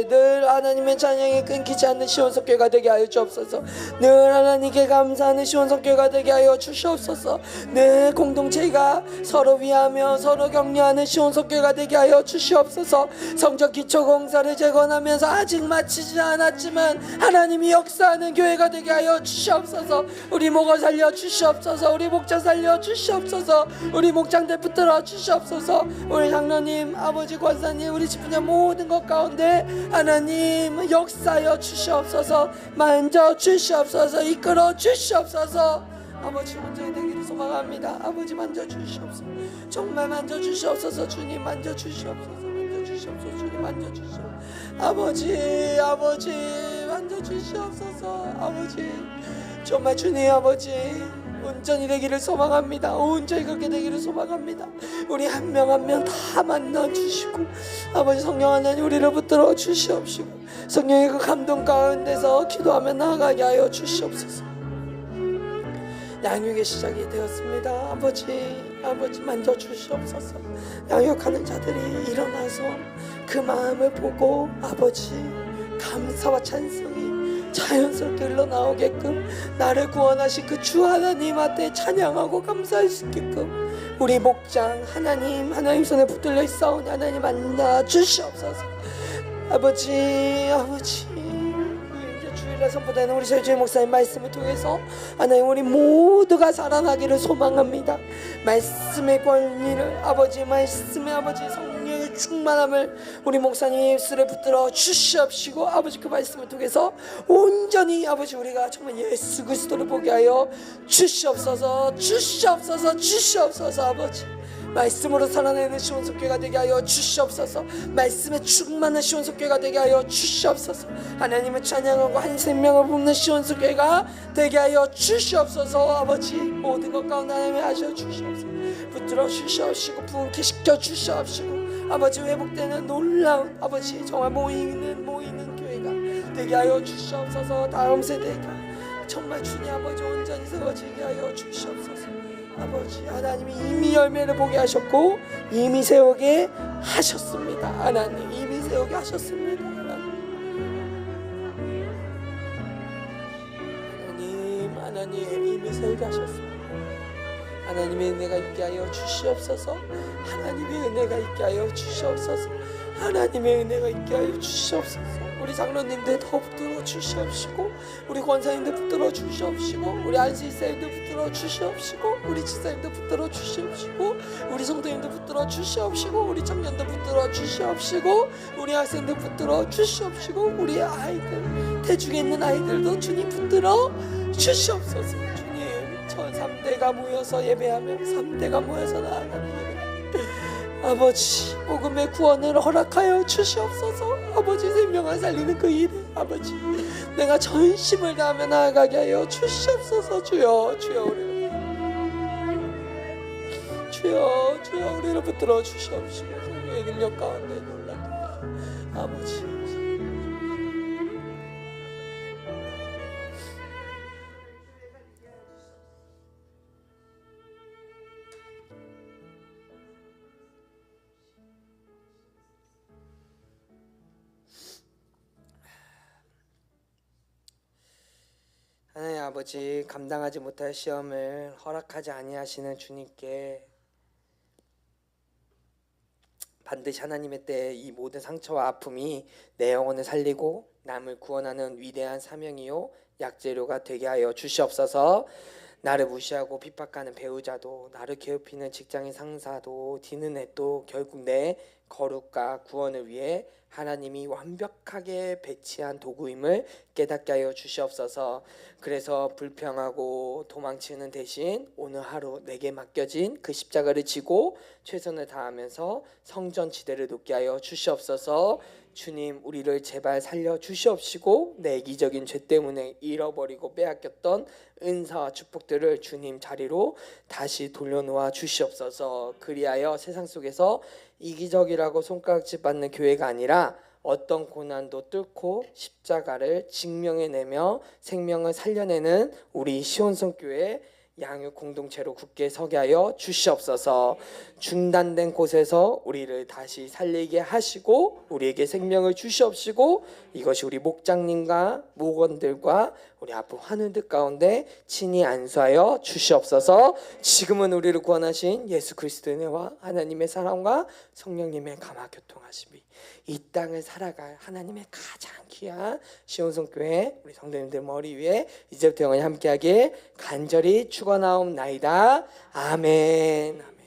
늘 하나님의 찬양이 끊기지 않는 시온석교회가 되게 하여 주옵소서. 늘 하나님께 감사하는 시온석교회가 되게 하여 주시옵소서. 늘 공동체가 서로 위하며 서로 격려하는 시온석교회가 되게 하여 주시옵소서. 성적 기초공사를 재건하면서 아직 마치지 않았지만 하나님이 역사하는 교회가 되게 하여 주시옵소서. 우리 목을 살려 주시옵소서. 우리 목자 살려 주시옵소서. 우리 목장들 붙들어 주시옵소서. 우리 장로님 아버지 권사님 우리 집안의 모든 것 가운데 하나님 역사하여 주시옵소서. 만져 주시옵소서. 이끌어 주시옵소서. 아버지 온전히 되기를 소망합니다. 아버지 만져 주시옵소서. 정말 만져 주시옵소서. 주님 만져 주시옵소서. 만져 주시옵소서. 주님 만져 주시옵소서. 아버지 만져 주시옵소서. 아버지 정말 주님 아버지 온전히 되기를 소망합니다. 온전히 그렇게 되기를 소망합니다. 우리 한 명 한 명 다 만나 주시고 아버지 성령 하나님 우리를 붙들어 주시옵시고 성령의 그 감동 가운데서 기도하며 나아가게 하여 주시옵소서. 양육의 시작이 되었습니다. 아버지 만져 주시옵소서. 양육하는 자들이 일어나서 그 마음을 보고 아버지 감사와 찬성이 자연스럽게 흘러나오게끔 나를 구원하신 그 주 하나님 앞에 찬양하고 감사할 수 있게끔 우리 목장 하나님 손에 붙들려 있사오니 하나님 만나 주시옵소서. 아버지 이제 주일날 선포되는 우리 설주의 목사님 말씀을 통해서 하나님 우리 모두가 살아나기를 소망합니다. 말씀의 권리를 아버지 말씀의 아버지 성령의 충만함을 우리 목사님 입술에 붙들어 주시옵시고 아버지 그 말씀을 통해서 온전히 아버지 우리가 정말 예수 그리스도를 보게 하여 주시옵소서. 주시옵소서. 주시옵소서. 아버지 말씀으로 살아내는 시온석교회가 되게 하여 주시옵소서. 말씀에 충만한 시온석교회가 되게 하여 주시옵소서. 하나님을 찬양하고 한 생명을 붓는 시온석교회가 되게 하여 주시옵소서. 아버지 모든 것 가운데 하나님을 하셔 주시옵소서. 붙들어 주시옵시고 부흥케 시켜 주시옵시고 아버지 회복되는 놀라운 아버지 정말 모이는 교회가 되게 하여 주시옵소서. 다음 세대가 정말 주님 아버지 온전히 세워지게 하여 주시옵소서. 아버지 하나님이 이미 열매를 보게 하셨고 이미 세우게 하셨습니다. 하나님 이미 세우게 하셨습니다. 하나님 이미 세우게 하셨습니다. 하나님의 은혜가 있게 하여 주시옵소서. 하나님의 은혜가 있게 하여 주시옵소서. 하나님의 은혜가 있게 하여 주시옵소서. 우리 장로님들 더 붙들어 주시옵시고 우리 권사님들 붙들어 주시옵시고 우리 안시사님들 붙들어 주시옵시고 우리 지사님들 붙들어 주시옵시고 우리 성도님들 붙들어 주시옵시고 우리 청년들 붙들어 주시옵시고 우리 학생들 붙들어 주시옵시고 우리 아이들 대중에 있는 아이들도 주님 붙들어 주시옵소서. 주님 전 3대가 모여서 예배하며 3대가 모여서 나아가는 예배 아버지 복음의 구원을 허락하여 주시옵소서. 아버지 생명을 살리는 그 일에 아버지 내가 전심을 다하며 나아가게 하여 주시옵소서. 주여 우리를 붙들어 주시옵시고 성령의 능력 가운데 놀라게 아버지 하나님 아버지 감당하지 못할 시험을 허락하지 아니하시는 주님께 반드시 하나님의 때에 이 모든 상처와 아픔이 내 영혼을 살리고 남을 구원하는 위대한 사명이요 약재료가 되게 하여 주시옵소서. 나를 무시하고 핍박하는 배우자도 나를 괴롭히는 직장인 상사도 뒤는 애도 결국 내 거룩과 구원을 위해 하나님이 완벽하게 배치한 도구임을 깨닫게 하여 주시옵소서. 그래서 불평하고 도망치는 대신 오늘 하루 내게 맡겨진 그 십자가를 지고 최선을 다하면서 성전 지대를 높게 하여 주시옵소서. 주님 우리를 제발 살려 주시옵시고 내 이기적인 죄 때문에 잃어버리고 빼앗겼던 은사와 축복들을 주님 자리로 다시 돌려놓아 주시옵소서. 그리하여 세상 속에서 이기적이라고 손가락질 받는 교회가 아니라 어떤 고난도 뚫고 십자가를 직명해내며 생명을 살려내는 우리 시온성교회 양육 공동체로 굳게 서게 하여 주시옵소서. 중단된 곳에서 우리를 다시 살리게 하시고 우리에게 생명을 주시옵시고 이것이 우리 목장님과 목원들과 우리 아픈 환우들 가운데 친히 안수하여 주시옵소서. 지금은 우리를 구원하신 예수 그리스도의 은혜와 하나님의 사랑과 성령님의 감화 교통하심이 이 땅을 살아갈 하나님의 가장 귀한 시온성교회 우리 성도님들 머리 위에 이제부터 영원히 함께하길 간절히 축원하옵나이다. 아멘.